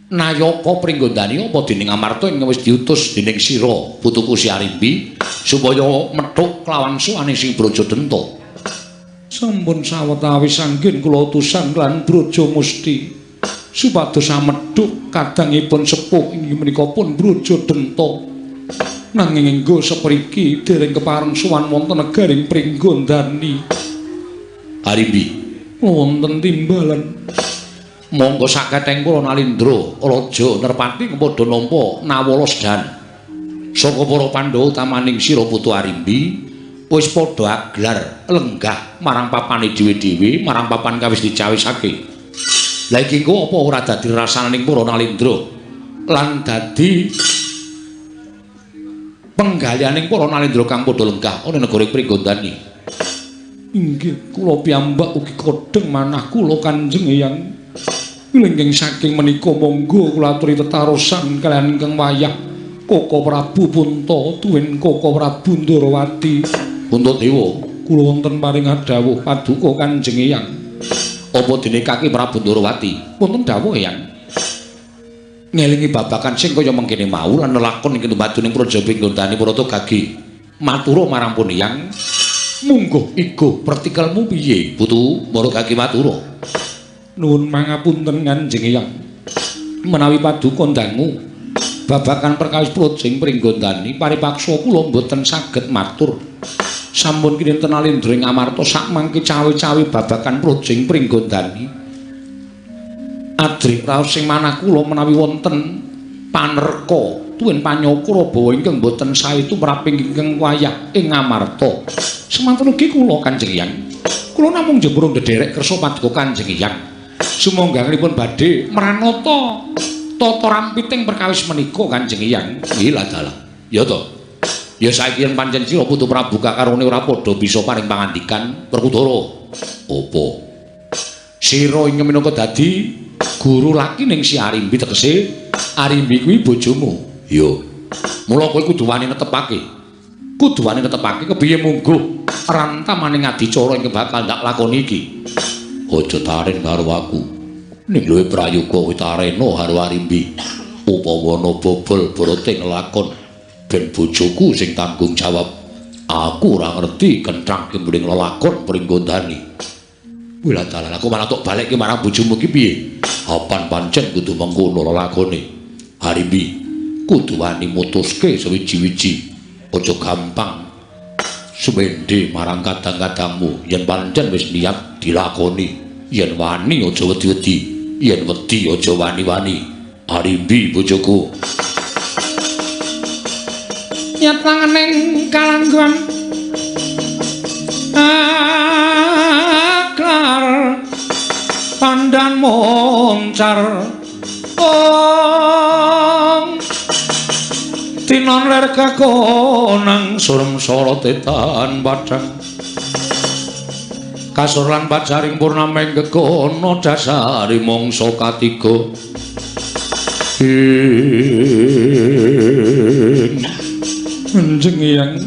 Nayaka Pringgondani apa dening Amarta ing wis diutus dening sira putuku Si Arimbi supaya methuk kelawan suwane sing Brajadenta. Sampun sawetawis anggen kula utusan lan Brajamusti supados samedhuk kadangipun sepuh inggih menika pun Brajadenta. Nanging enggo sepriki dereng kepareng sowan wonten negaring Pringgondani. Arimbi, wonten timbalan. Monggo saketeng kula Nalindra Raja Nerpati kepada nampa nawala sedan. Saka para Pandhawa utamaning sira putu Arimbi wis padha aglar lenggah marang papane dhewe-dhewe marang papan kawis dicawisake. Lah iki engko apa ora dadi rasananing para Nalindra lan dadi penggalianing para Nalindra kang padha lenggah ana negara Pringgondani. Inggih, kula piyambak ugi kodheng manah kula Kanjeng Hyang. Lingging saking menika monggo kula aturi tetarosan kaliyan ingkang wayah Koko Prabu Punta tuwin Koko Prabu Ndarawati. Puntadewa, kula wonten paring dawuh paduka Kanjeng Hyang. Apa dene Kaki Prabu Ndarawati? Wonten dawuh Hyang. Ngelingi babakan sing kaya mengkene mau lan nelakon ing ketumaduning Praja Pringgondani Prata Gage. Matura marang pun Hyang. Mungguh igo pertikelmu piye, Putu? Para Gage matura. Nuwun mangapunten Kanjeng Hyang. Menawi paduka dangu babakan perkawis Praja Pringgondani paripaksa kula mboten saged matur. Sampun kinten Nalindra ing Amarta sakmangke cawe-cawe babakan Praja Pringgondani. Adri raos sing manah kula menawi wonten panerka tuwin panyakra bawa ingkang boten sae tumraping ingkang wayah ing Amarta. Semanten ugi kula Kanjeng Hyang. Kula namung njembrung ndederek kersa paduka Kanjeng Hyang. Sumangganipun badhe mranata tata rampiting perkawis menika Kanjeng Hyang. Nggih lah dalah. Ya to. Ya saiki yen pancen sira putu Prabu kakarone ora padha bisa paring pangandikan Werkudara. Apa? Sira ing minangka dadi guru laki ning Si Arimbi tegese Arimbi kuwi bojomu. Yo. Mula kowe kudu wani netepake. Kudu wani netepake kepiye mungguh rantamaning adicara ing bakal ndak lakoni iki. Aja taren karo aku. Ning luwe prayoga kowe tarena karo Arimbi. Upawana bobol broting lakon ben bojoku sing tanggung jawab. Aku ora ngerti kenthang kemring lelakon Pringgondani. Wila dalan aku malah tok balik marang bojomu iki piye? Apan pancen kudu mengkono lelakone. Arimbi, kudu wani mutuske sewiji-wiji. Aja gampang sumendhe marang kadang-kadangmu yen pancen wis niat dilakoni. Yen wani aja wedi-wedi, yen wedi aja wani-wani. Arimbi bojoku. Nyat langening kalangguan aklar pandan moncar tinon ler kakonang surem sorotetan padang kasur lan pacaring purnameng gegono dasari mangsa katiga Kanjeng Hyang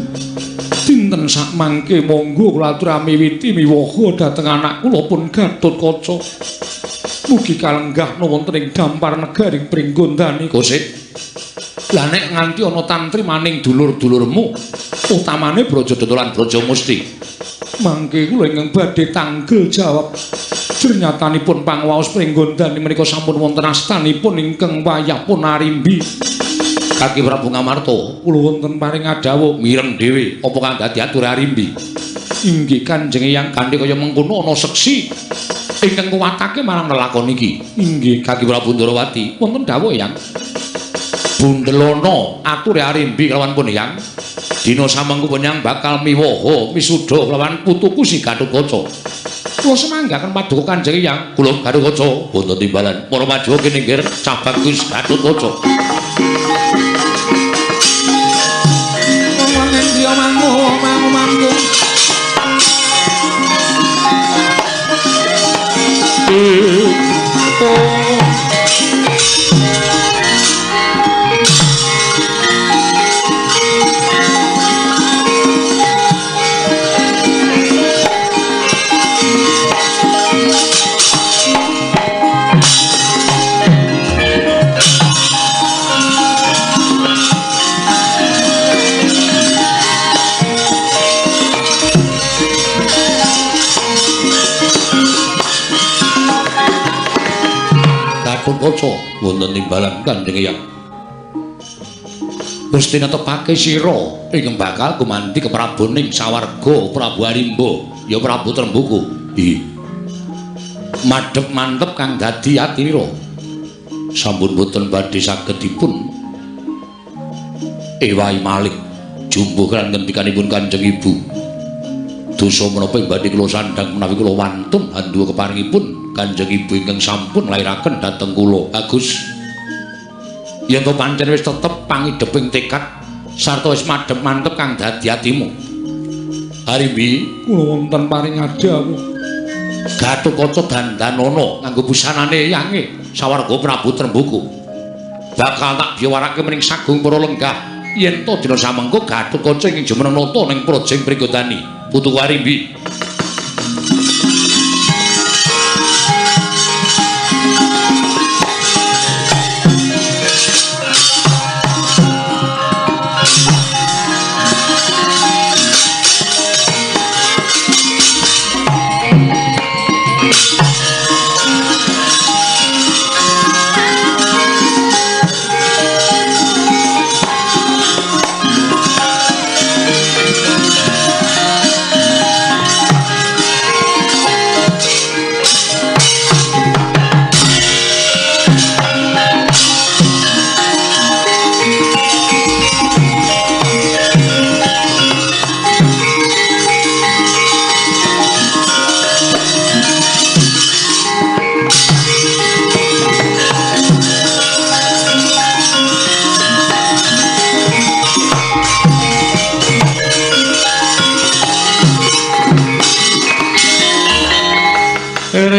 dinten sakmangke monggo kula atur miwiti miwaha dhateng anak kula pun Gatotkaca. Mugi kalenggah wonten ing dampar negaring Pringgondani. Kosit. Lah nek nganti ana tantri maning dulur-dulurmu, utamane Brajadata lan Brajamusti, mangke kula ingkang badhe tanggel jawab. Jernyatanipun pangwaos Pringgondani menika sampun wonten astanipun ingkang wayahipun Arimbi. Kaki Prabu Ngamarta, kula wonten paring adawuh mireng dhewe apa kang dadi atur Arimbi. Inggih Kanjeng Eyang kanthi kaya mengkono ana seksi ingkang kuwatake marang lelakon iki. Inggih Kaki Prabu Ndrawati, wonten dawuh Eyang. Bundelono atur Arimbi kelawan pun Eyang. Dina samengko penyang bakal miwaha misuda kelawan putuku si Gatotkaca. Kula semanggaken paduka Kanjeng Eyang, kula Gatotkaca wonten timbalan para majuwa kiningkir cabang Gus Gatotkaca. Wonten dia mangu. Gatotkaca wonten timbalan Kanjeng Eyang. Gusti netepake sira ingkang bakal gumanti kepraboning sawarga Prabu Arimba ya Prabu Trembuku. Madhep mantep kang dadi atinira. Sampun boten badhe saged dipun ewahi malih jumbuh kan ngendikanipun Kanjeng Ibu. Dosa menapa badhe kula sandhang menawi kula wantun handhuwa keparingipun Kanjeng Ibu ingkang sampun lairaken dhateng kula. Agus yen to pancen wis tetep pangidheping tekad sarta wis madhep mantep kang dadi atimu. Arimbi kula wonten paring adawuh. Gatotkaca dandanana nganggo busanane Eyange sawarga Prabu Trembuku. Bakal tak biwarake mening Sagung para lenggah yen to dina samengko Gatotkaca ing jumeneng nata ning Projeng Pringgondani. Putuku Arimbi.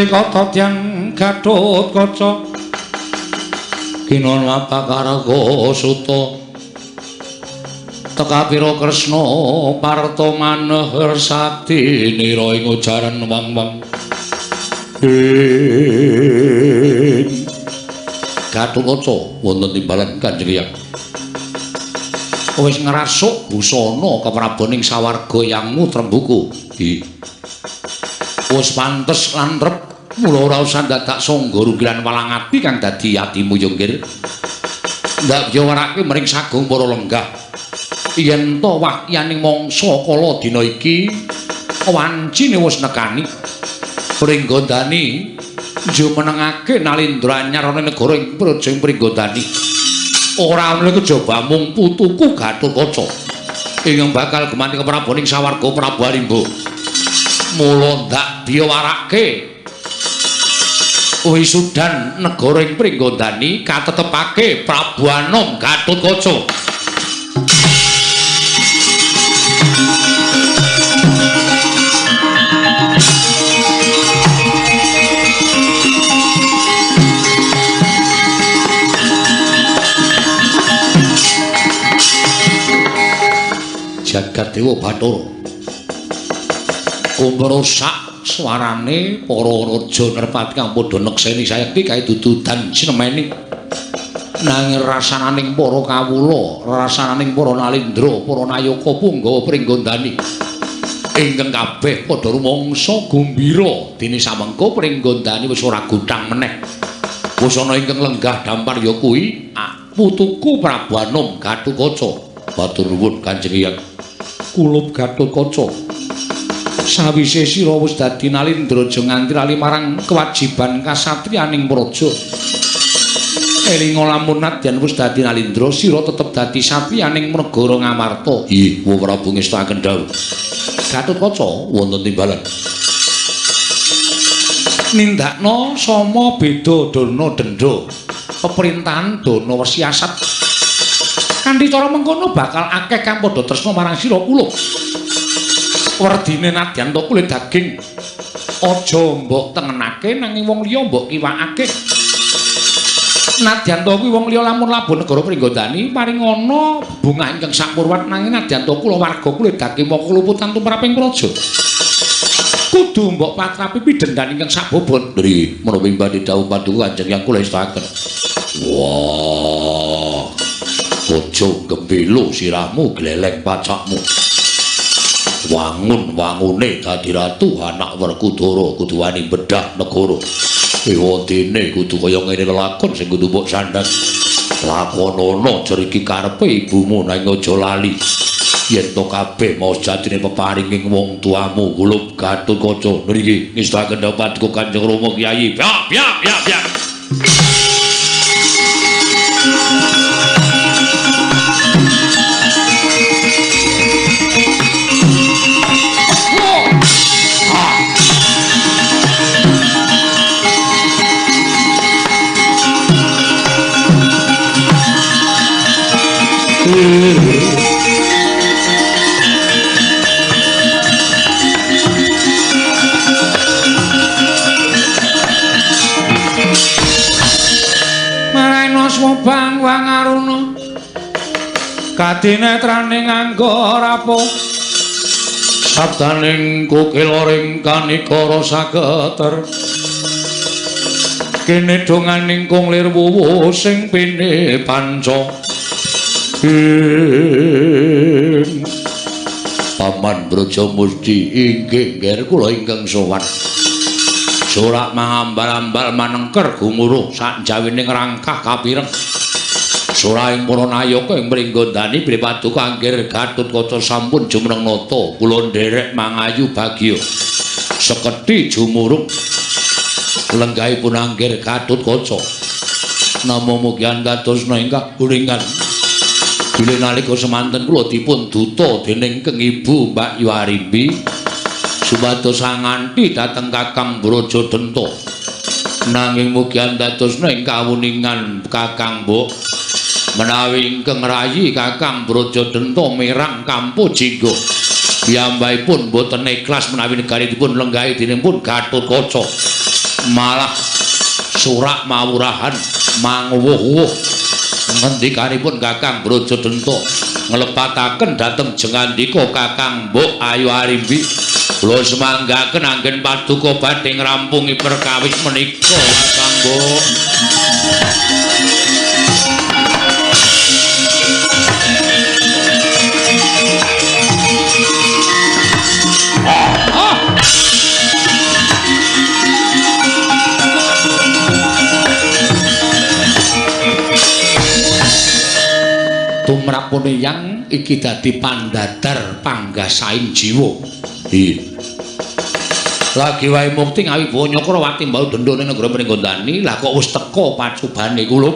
Kata tiyang Gatotkaca kinon mapakarga suta teka pira Kresna parta maneh sakti nira ing ujaran wang-wang. Gatotkaca wonten timbalan Kanjeng Eyang. Wis ngrasuk busana kepraboning sawarga Yangmu Trembuku. Wis pantes lan rep mula ora usah dadak sangga rugilan walang ati kang dadi atimu yo nggir. Ndak biwarake mring Sagung para lenggah. Yen to wakyaning mangsa kala dina iki wancine wis nekani. Pringgondani jumenengake nalindra anyar ana negara ing Projeng Pringgondani. Ora ana kejaba mung putuku Gatotkaca ingkang bakal gumanti kepraboning sawarga Prabu Arimba. Mula ndak biwarake wisudan negara ing Pringgondani katetepake Prabu Anom Gatotkaca. Jagat Dewa Bathara kumrosak swarane para raja nerpati kang padha nekseni sayekti kae dududan sinemeni Nanging rasananing para kawula, rasananing para nalindra, para nayaka punggawa pringgondani ingkang kabeh padha rumangsa gembira dene samengko pringgondani wis ora gutang meneh. Busana ingkang lenggah dampar ya kuwi putuku Prabu Anom Gatotkaca. Matur nuwun Kanjeng Hyang. Kula Gatotkaca. Sawise sira wis dadi nalindra aja nganti lali marang kewajiban kasatriyaning praja. Elinga lamun nadyan wis dadi nalindra sira tetep dadi satriyaning negara Ngamarta. Nggih, Wa Prabu ngestakaken dawuh. Gatotkaca wonten timbalan. Nindakna sama beda dana denda. Peperintahan dana wesiasat. Kanthi cara mengkono bakal akeh kang padha tresna marang sira kula. Werdine nadyan to kulit daging. Aja mbok tengenake nanging wong liya mbok kiwakake. Nadyan to kuwi wong liya lamun labuh negara Pringgondani paring ana bungah ingkang sapurwat nanging nadyan to kula warga kulit daging moko luputan tumraping praja. Kudu mbok patrapi pidendhan ingkang sabobon. Nggih, menawi badhe dawuh paduka Kanjeng yang kula istakaken. Wah. Aja gembelo sirahmu gleleng pacakmu. Wangun-wangune dadi ratu anak Werkudara kudu wani bedah negara. Ewadene kudu kaya ngene lelakon sing kudu mbok sandhang. Lakonana jeriki karepe ibumu nang aja lali. Yen to kabeh mau jatine peparinging wong tuamu kula Gatotkaca niki ngestakaken dapatku Kanjeng Rama Kyai. Ya. Bang Wangaruna kadinetrane nganggo rapo sabdaning kukiloring kanikara sageter kene donganing kunglir wuwu sing pene panca Paman Brajamusti inggih nger kula ingkang sowan Sorak mangambal-ambal manengker gumuruh sak jawining rangkah kapireng. Soraing para nayaka ing Pringgondani bilih paduka anggir Gatotkaca sampun jumeneng nata kula nderek mangayu bagya. Sekethi jumuruk lenggahipun anggir Gatotkaca. Nama mugi andadosna ingkang kuringan. Bilih nalika semanten kula dipun duta dening Keng Ibu Mbak Yuarimbi supados sanganti dhateng Kakang Brajadenta. Nanging mugi andadosna ing kawuningan Kakang Mbok menawi ingkang rayi Kakang Brajadenta mirang Kampojingga piyambakipun boten ikhlas menawi negaritipun lenggahi dinipun Gatotkaca malah surak mawurahan manguwuh-uwuh ngendikanipun Kakang Brajadenta nglepataken dhateng jengandika Kakang Mbok Ayu Arimbi kula semanggaken anggen paduka badhe ngrampungi perkawis menika Kakang Mbok. Tumrapune yang iki dadi pandadar panggasaing jiwa. Iya. Lagi wae mukti ngawi Banyakrawati mbau denda ning negara Pringgondani, lah kok wis teka pacubane kula.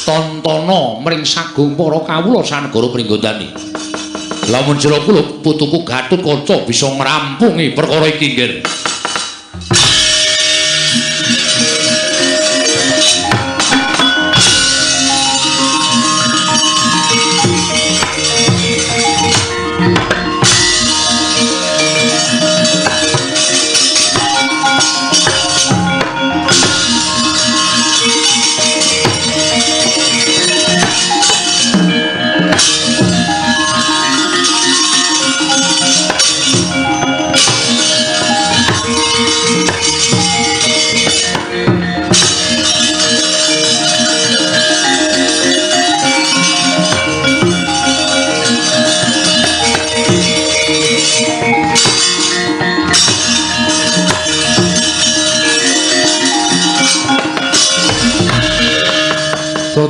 Tontana mring sagung para kawula sanegara Pringgondani. Lamun jero kula putuku Gatotkaca bisa ngrampungi perkara iki nggih.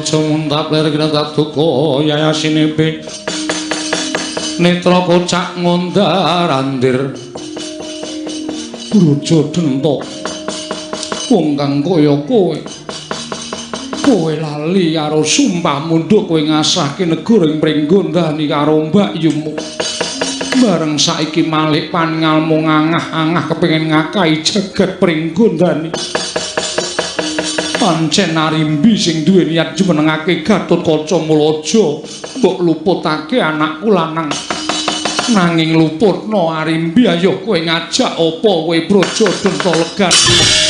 raja muntap lir kina duka yayasine be netra kocak ngondarandir Raja Denta wong kang kaya kowe lali karo sumpah mundhuk kowe ngasahke negara ing Pringgondani karo Mbak Yumu bareng saiki malih paningalmu ngangah-angah kepengin ngakahi jagat Pringgondani pancen Arimbi sing duwe niat jumenengake Gatotkaca Mulaja mbok luputake anakku lanang nanging luputno Arimbi ayo kowe ngajak apa kowe Braja Denta Legani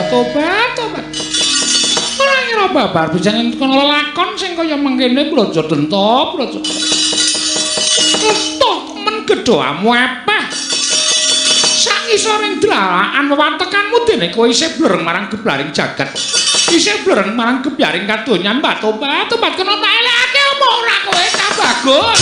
tobat ora ngira babar bijan kono lakon sing kaya mengkene Braja Denta men gedhoamu epeh sak isoring dalakan wewatekanmu dene kowe isih blereng marang geblaring jagat isih blereng marang gebyaring kadonyan mbak tobat kena tak eleke apa ora kowe ta bagus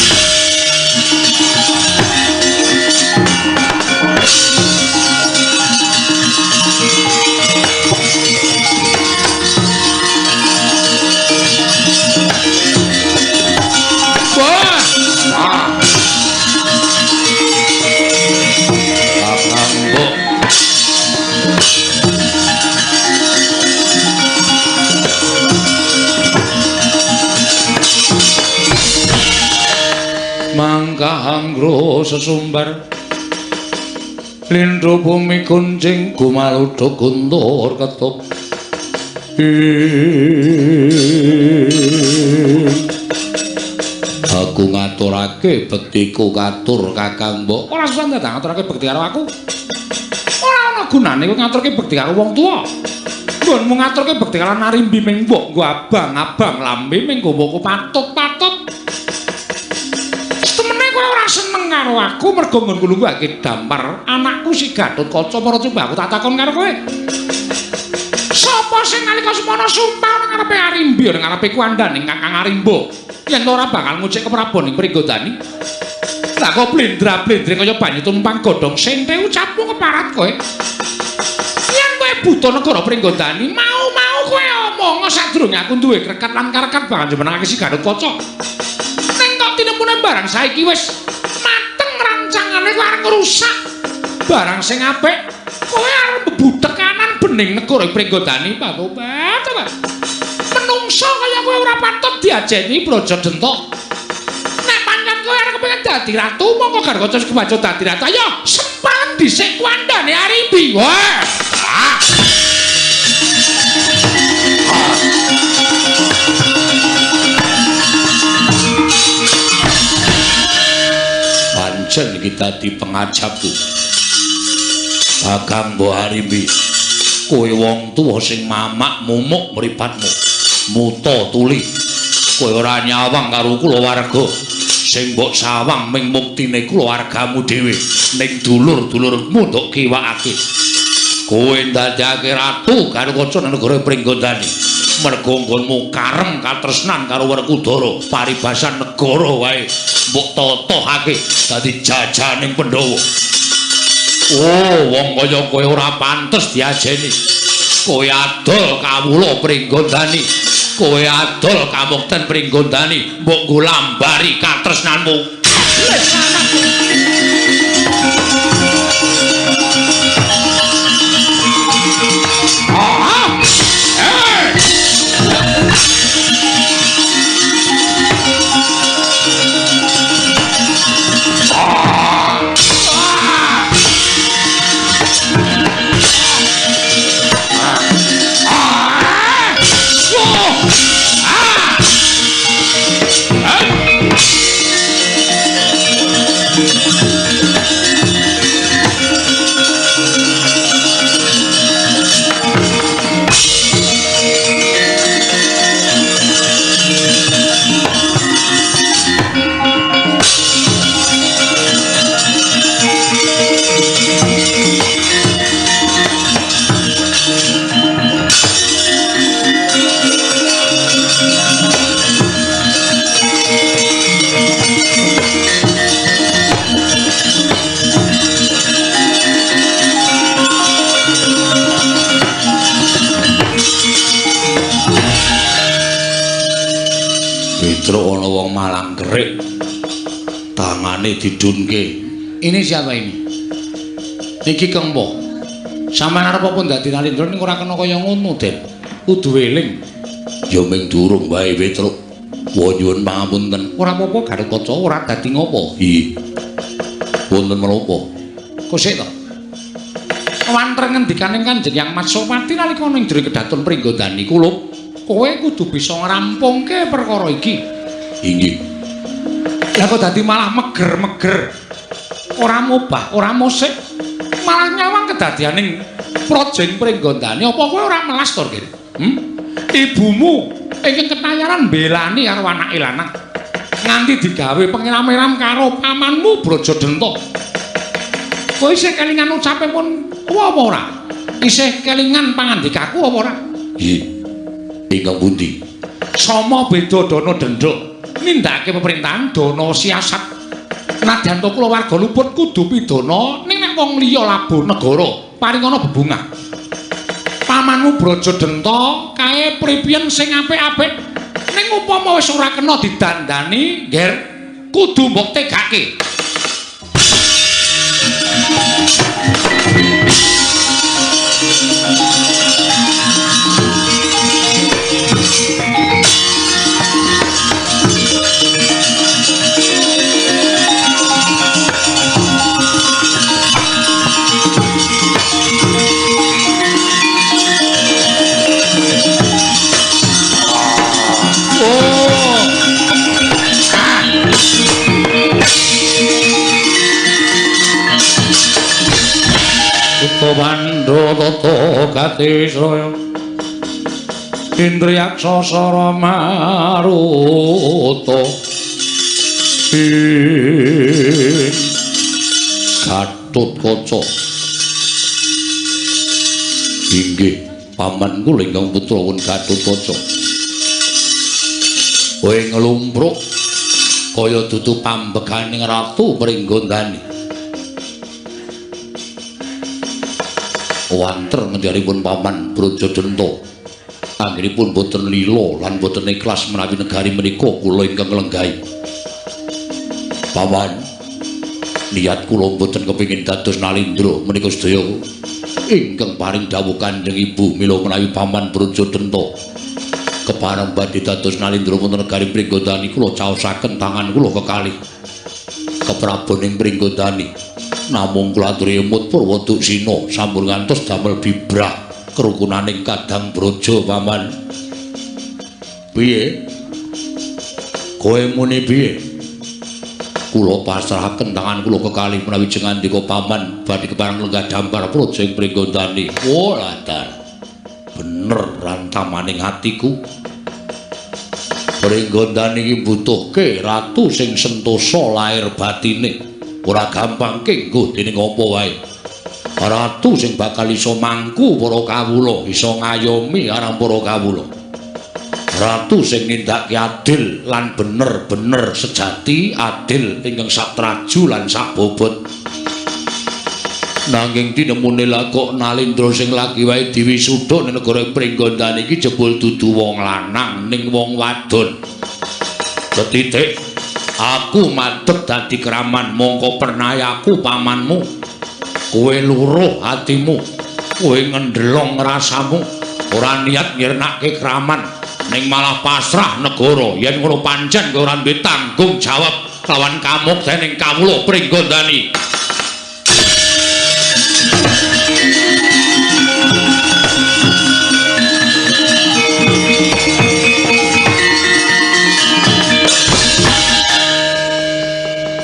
Mangkahangro sesumbar lindro bumi kuncing gumaludha guntur ketup aku ngaturake bektiku katur Kakang Mbok ora susah dadang ngaturake bekti karo aku ora ana gunane kowe ngaturake bekti karo wong tuwa nggonmu ngaturake bekti karo Arimbi ming mbok nggo abang-abang lambe ming nggo patut-patut seneng karo aku mergo nggonku lungguhake dampar anakku si Gatotkaca Maraja aku tak takon karo kowe sapa sing nalika semana sumpah nang ngarepe Arimbi nang ngarepe kuandane Kakang Arimbo yen ora bakal ngucik keprabaning Pringgondani lah kok blendra-blendre kaya banyu tumpang godhong sente ucapmu keparat kowe yen kowe buta negara Pringgondani mau kowe omong sadurunge aku duwe krekat lan karekat bakal njenengake si Gatotkaca ning kok tinemune barang saiki wis rancangane kowe arep ngrusak barang sing apik kowe arep mbutek kanan bening negara Pringgondani patobat menungso kaya kowe ora patut diajeni Braja Denta nek pancen kowe arep kepengin dadi ratu mongko Gatotkaca kebaca dadi ratu ayo sempan dhisik kuandane Arimbi wah pancen kita di pengajapku Kakang Mbok Arimbi kowe wong tuwa sing mamak mumuk mripatmu muta tuli kowe ora nyawang karo kulawarga sing mbok sawang ming muktine kulawargamu dhewe ning dulur-dulurmu nduk kiwakake kowe ndadekake ratu Gatotkaca nang negara Pringgondani mergo nggonmu karem katresnan karo Werkudara paribasan negara wae mbok totohake dadi jajaning Pandhawa oh wong kaya kowe ora pantes diajeni kowe adol kawula Pringgondani kowe adol kamukten Pringgondani mbok nggo lambari katresnanmu wong malang kerik. Tangane didunke. Ini siapa ini? Iki Kempo. Sampeyan arep apa dadi Nalindra ning ora kena kaya ngono, Den. Kudu eling. Ya ming durung wae Petruk. Wa nyuwun pangapunten. Ora apa-apa Garukaca ora dadi ngopo. Ih. Wonten menapa? Kosek to. Wantren ngendikaning Kanjeng Yang Matsopati nalika ning jero kedaton Pringgondani kulup, kowe kudu bisa ngrampungke perkara iki. Inggih. Lah kok dadi malah meger-meger. Ora mubah, ora musik, malah nyawang kedadianing Projeng Pringgondani. Apa kowe ora melas to, Kir? Ibumu ingkang ketayaran belani karo anake lanang. Nganti digawe pengiram-iram karo pamanmu Brajadenta. Kowe isih kelingan ucape pun apa ora? Isih kelingan pangandikaku apa ora? Nggih. Ingkang pundi? Sama beda dana denduk. Nindakake pemerintahan dana siasat. Nadyan to kula warga luput kudu pidana ning nek wong liya labuh negara paringana bebungah. Pamanmu Brajadenta kae pripiyen sing apik-apik ning upama wis ora kena didandani, Ger, kudu mbok tegake. Bandha tata katisraya Indriyaksa sara maruta Gatotkaca. Inggih paman kula ingkang putra wun Gatotkaca. Kowe nglumpruk kaya dudu pambeganing Ratu Pringgondani. Wanter ngendharipun paman Brajadenta anggenipun boten lila lan boten ikhlas menawi negari menika kula ingkang lenggahi. Paman, niat kula boten kepengin dados Nalindra menika sedaya ingkang paring dawuh Kanjeng Ibu mila menawi paman Brajadenta kepareng badhe dados Nalindra wonten negari Pringgondani kula caosaken tangan kula kekalih kepraboning Pringgondani. Namung kula aturi emut Purwaduksina sampun ngantos damel bibrah kerukunaning kadang braja paman. Piye? Kowe muni piye? Kula pasrahaken tangan kula kekalih menawi jeng andika paman badhe kepareng lenggah dampar Projeng Pringgondani. Oh, latar. Bener rantamaning atiku. Pringgondani iki butuhke ratu sing sentosa lair batine. Ora gampang kenggo dening apa wae. Ratu sing bakal iso mangku para kawula, iso ngayomi arang para kawula. Ratu sing nindakake adil lan bener-bener sejati, adil ingkang sak traju lan sak bobot. Nanging tinemune lak kok Nalindra sing lagi wae diwisuda ning negara Pringgondani iki jebul dudu wong lanang ning wong wadon. Detitik aku madhep dadi kraman mongko pernayaku pamanmu. Kowe luruh atimu, kowe ngendhelong rasamu, ora niat nyirnake kraman ning malah pasrah negara. Yen ngono pancen kowe ora duwe tanggung jawab lawan kamuktening kawula Pringgondani.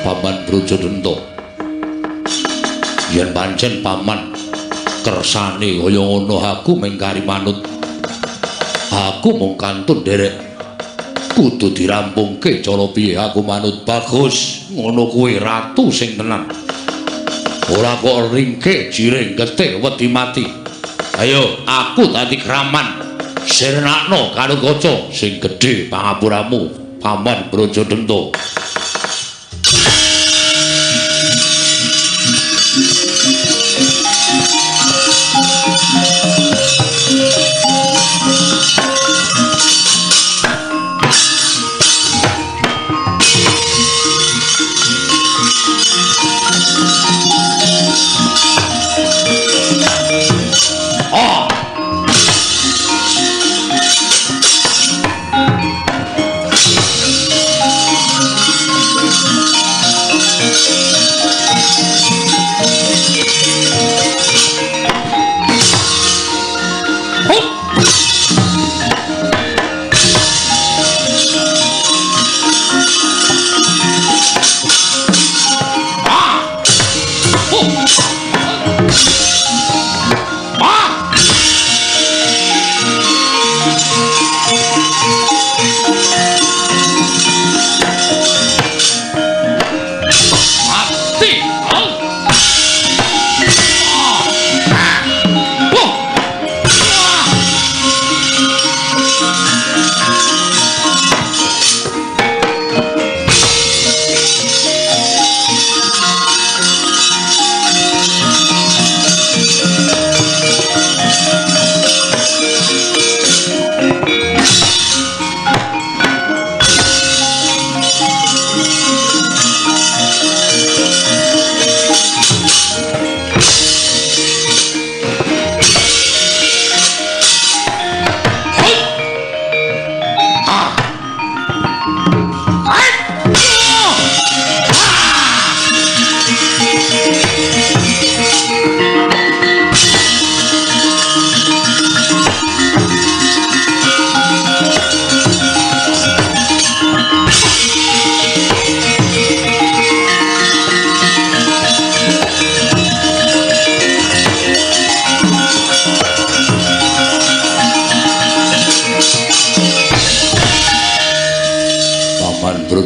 Paman Brajadenta, yen pancen paman kersane kaya ngono aku mengkari manut. Aku mung kantun derek kudu dirampungke cara piye aku manut. Bagus, ngono kuwi ratu sing tenan. Ora kok ringke jiring getih wedi mati. Ayo aku dadi kraman sirnakno karo kaca sing gedhe pangapuramu Paman Brajadenta.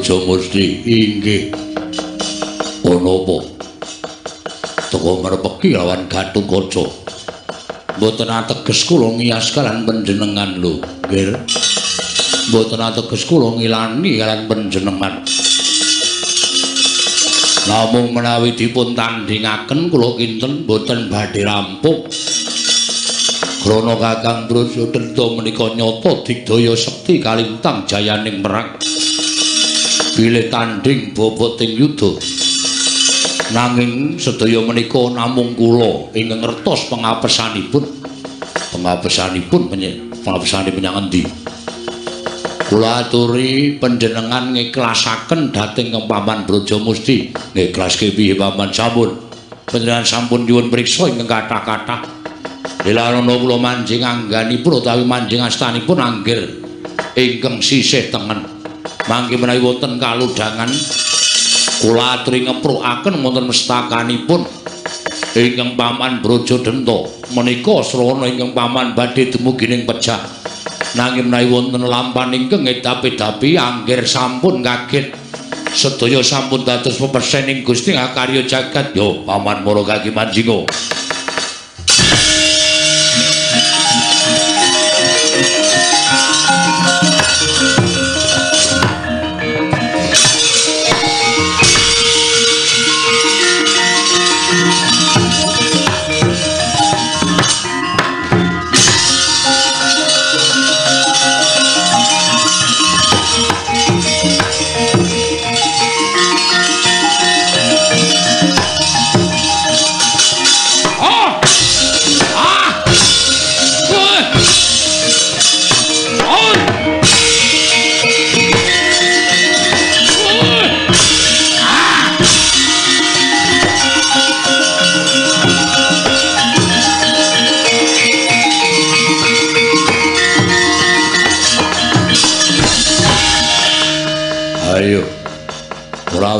Brajamusti inggih ana apa teka merpeki lawan Gatotkaca mboten ateges kula ngiyas kalan panjenengan lho nggih mboten ateges kula ngilani kalan panjenengan namung menawi dipun tandhingaken kula kinten mboten badhe rampung krana Kakang Brajadenda menika nyata digdaya sekti kalintang jayaning perang bilih tandhing boboting yuda nanging sedaya menika namung kula ingkang ngertos pengapesanipun menyang endi kula aturi panjenengan ngiklasaken dhateng Paman Brajamusti ngiklaske piye Paman sampun panjenengan sampun nyuwun priksa ingkang kathah-kathah dilarana kula manjing angganipun utawi manjing astanipun angger ingkang sisih tengen mangke menawi wonten kaludhangan kula aturi ngeprukaken wonten mestakanipun ingkang Paman Brajadenda menika srana ingkang Paman badhe dumugining pejah nanging menawi wonten lampan ingkang ngedapi-dapi angger sampun kaget sedaya sampun dados pepesening Gusti Ngakarya jagat yo Paman Mara kaki manjinga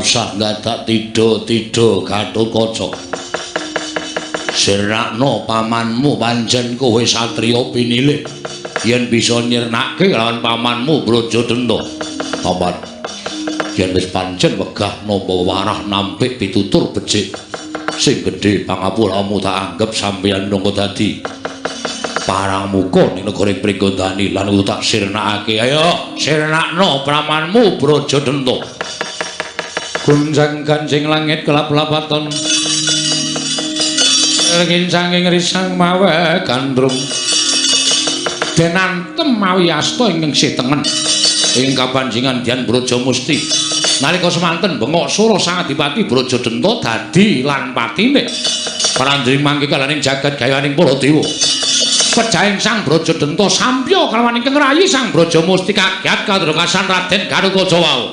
usah dadak tida-tida Gatotkaca sirnakno pamanmu pancen kowe satriya pinilih yen bisa nyirnake lawan pamanmu Brajadenda paman yen wis pancen wegah nampa warah nampik pitutur becik sing gedhe pangapuramu tak anggap sampeyan nangka dadi parangmuka ning negara Pringgondani lan tak sirnakake ayo sirnakno pamanmu Brajadenda Gunjang ganjing langit kelap-lapaton Gincanging risang mawa gandrung denantem mawi asta ingkang sih tengen ing kapanjingan Dyang Brajamusti nalika semanten bengok sura Sang Adipati Brajadenda dadi lan patine parandring mangke kalaning jagat gayaning para dewa pejahing Sang Brajadenda sampya kalawan ingkang rayi Sang Brajamusti kagiat kadrokasan Raden Gatotkaca wau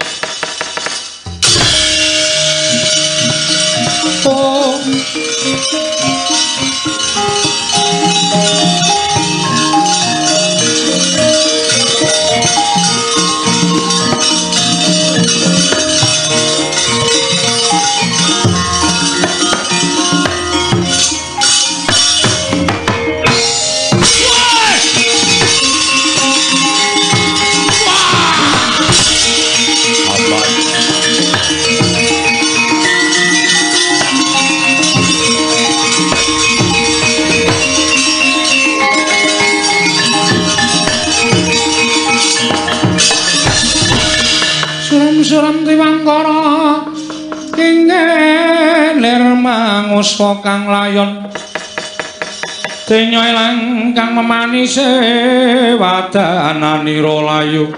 Suram Diwangkara inggelir manguswa kang layon denyoy langkang memanise wadananira layu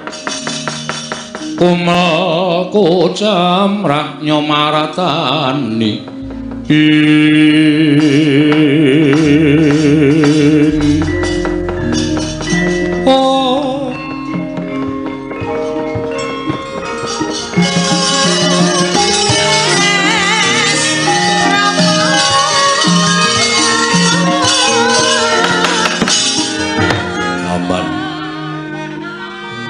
kumlaku jamrak nyomaratani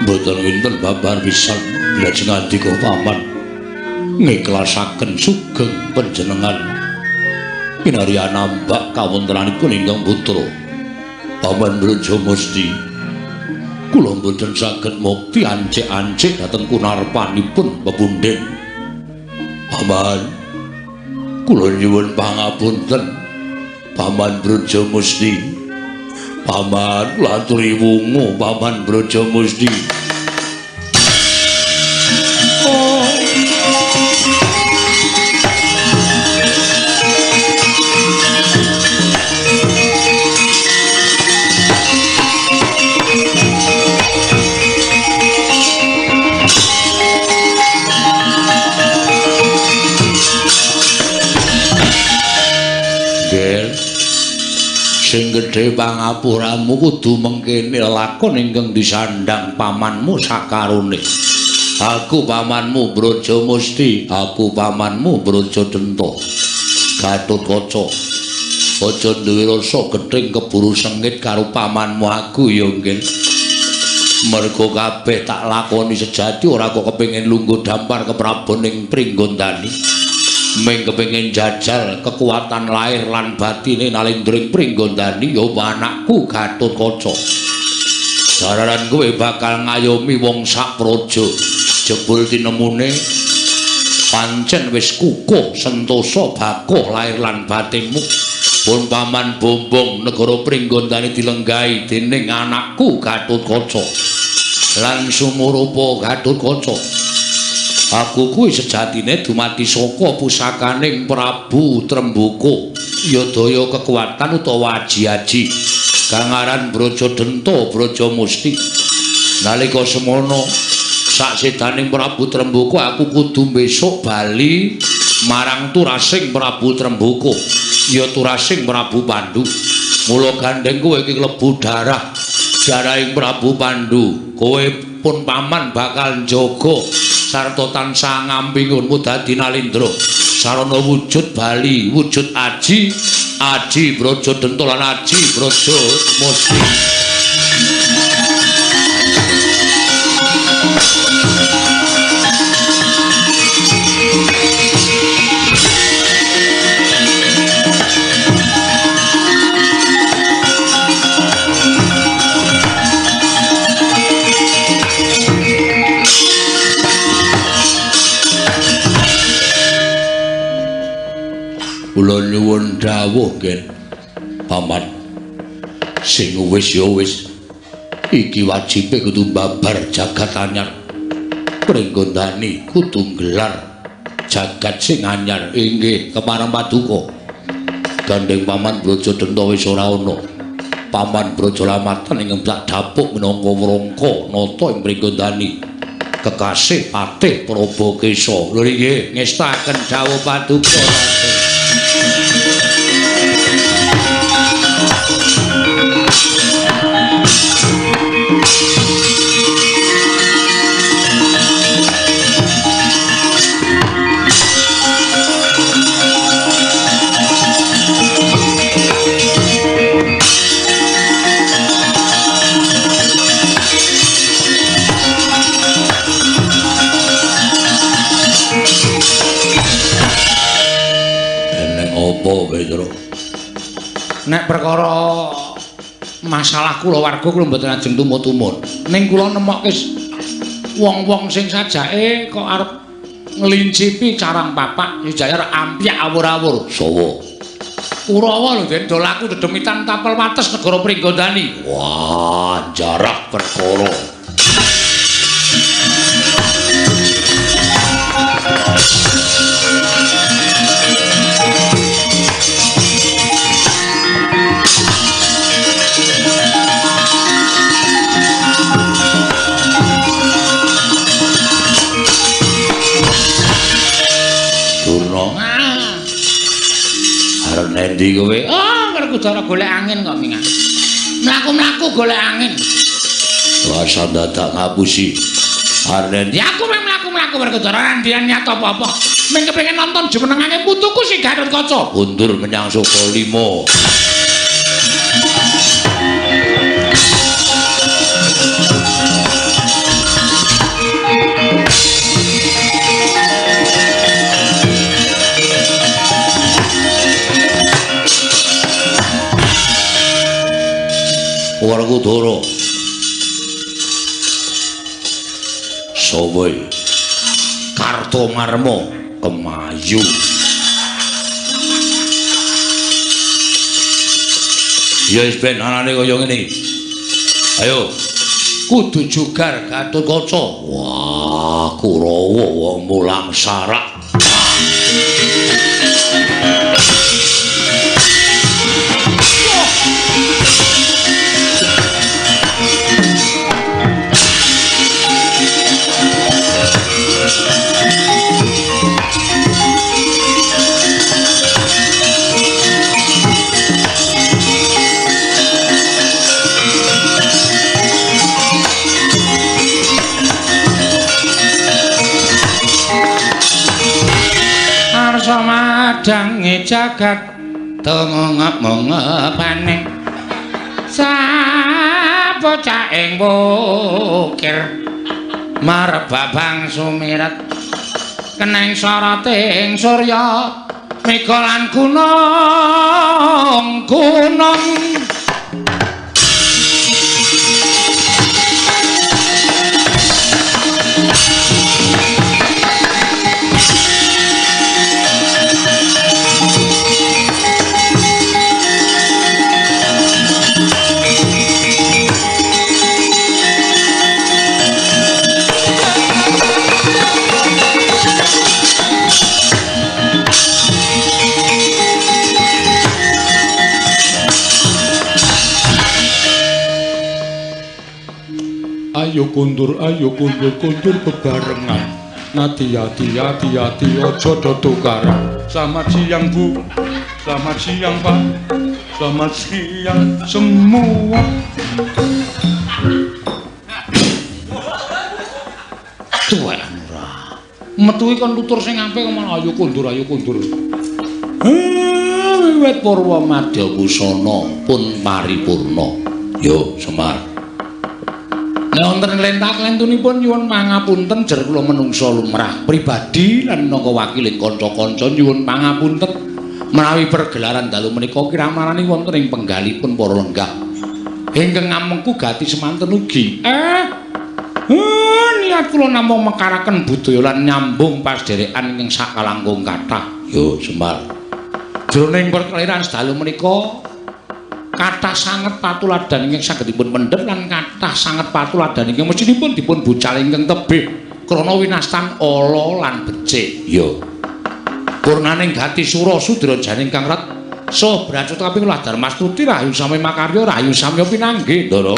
boten winten babar pisan lajeng andika paman ngiklasaken sugeng panjenengan pinari anambak kawontenanipun ingkang putra Paman Brajamusti kula mboten saged mukti ancik-ancik dhateng kunarpanipun pepunden. Paman, kula nyuwun pangapunten. Paman Brajamusti. Paman kula aturi wungu Paman Brajamusti. Sing gedhe pangapuramu kudu mengkene lakon ingkang disandang pamanmu sakarone. Aku pamanmu Brajamusti, aku pamanmu Brajadenta. Gatotkaca. Aja duwe rasa gething keburu sengit karo pamanmu aku ya nggih. Mergo kabeh tak lakoni sejati ora kok kepengin lungguh dampar ke Prabaning Pringgondani. Ming kepengin jajal kekuatan lahir lan batine Nalendring Pringgondani ya anakku Gatotkaca. Jararan kowe bakal ngayomi wong sak praja. Jebul tinemune pancen wis kukuh sentosa bakoh lahir lan batinmu. Pun paman bombong negara Pringgondani dilenggahi dening anakku Gatotkaca. Lan sumurupa Gatotkaca. Aku kuwi sejatine dumati saka pusakaning Prabu Tremboko. Ya daya kekuatan utawa aji-aji kang aran Brajadenta Brajamusti. Nalika semono sak sedaning Prabu Tremboko aku kudu besok bali marang turasing Prabu Tremboko. Ya turasing Prabu Pandhu. Mula gandeng kowe iki klebu darahing Prabu Pandhu. Kowe pun paman bakal njaga sarta tansah ngampingunmu dadi Nalendra sarana wujud bali wujud aji Brajadenta lan aji Brajamusti. Kula nyuwun dawuh nggih paman. Sing wis ya wis. Iki wajibe kudu mbabar jagat anyar. Pringgondani kudu nggelar jagat sing anyar inggih kemareng paduka. Gandeng paman Brajadenta wis ora ana. Paman Brajalamatan ing sak dapuk minangka wrangka nata ing Pringgondani. Kekasih Patih Prabakesa. Lho nggih ngestaken dawuh paduka. Nek perkara masalah kulawarga kula mboten ajeng tumut-tumut. Ning kula nemokke wong-wong sing sajake kok arep nglincipi carang papak njaya arep ampyak awur-awur. Sawa? Kurawa lho Den dolaku dedemitan tapel wates negara Pringgondani. Wah, jarak perkara. Nendi kowe? Oh, ngerku cara golek angin kok mingan. Mlaku-mlaku golek angin. Rasa dadak ngapusi. Arnen, ya aku mung mlaku-mlaku mergo cara randian nyata apa-apa. Ming kepengin nonton jumenengane putuku sing Gatotkaca. Mundur menyang Soko 5. Werkudara woi. Kartomarma kemayu. Ya wis ben anane kaya ngene. Ayo. Kudu jugar Gatotkaca. Wah, Kurawa wong mulang sarak. Samadhange jagat tumengep-mengepane sabocah ing bukir marbabang sumiret keneng soroting surya mega lan gunung-gunung ayo kundur bebarengan. Hati-hati aja tukaran. Selamat siang Bu, selamat siang Pak, selamat siang semua. tuwek ora metu kon tutur sing apik kok malah ayo kundur wiwit purwa madya busana pun paripurna. Yo Semar. Nek wonten lentak-lentunipun nyuwun pangapunten jer kula menungsa lumrah pribadi lan minangka wakiling kanca-kanca nyuwun pangapunten menawi pergelaran dalu menika kiramarani wonten ing penggalipun para lenggah ingkang ngamengku gati semanten ugi. Niat kula namung mekaraken budaya lan nyambung pasderekan ing sakalangkung kathah. Yo Semar. Jroning perkeliran dalu menika kathah sanget patuladan ingkang saged dipun pendhet lan kathah sanget patuladan ingkang mestinipun dipun bucal ingkang tebih krana winastan ala lan becik. Yo. Purnaning gati sura sudra janing kang rat saha bracot kaping 8 Darmastuti rahayu sami makarya rahayu samya pinanggih. Ndara.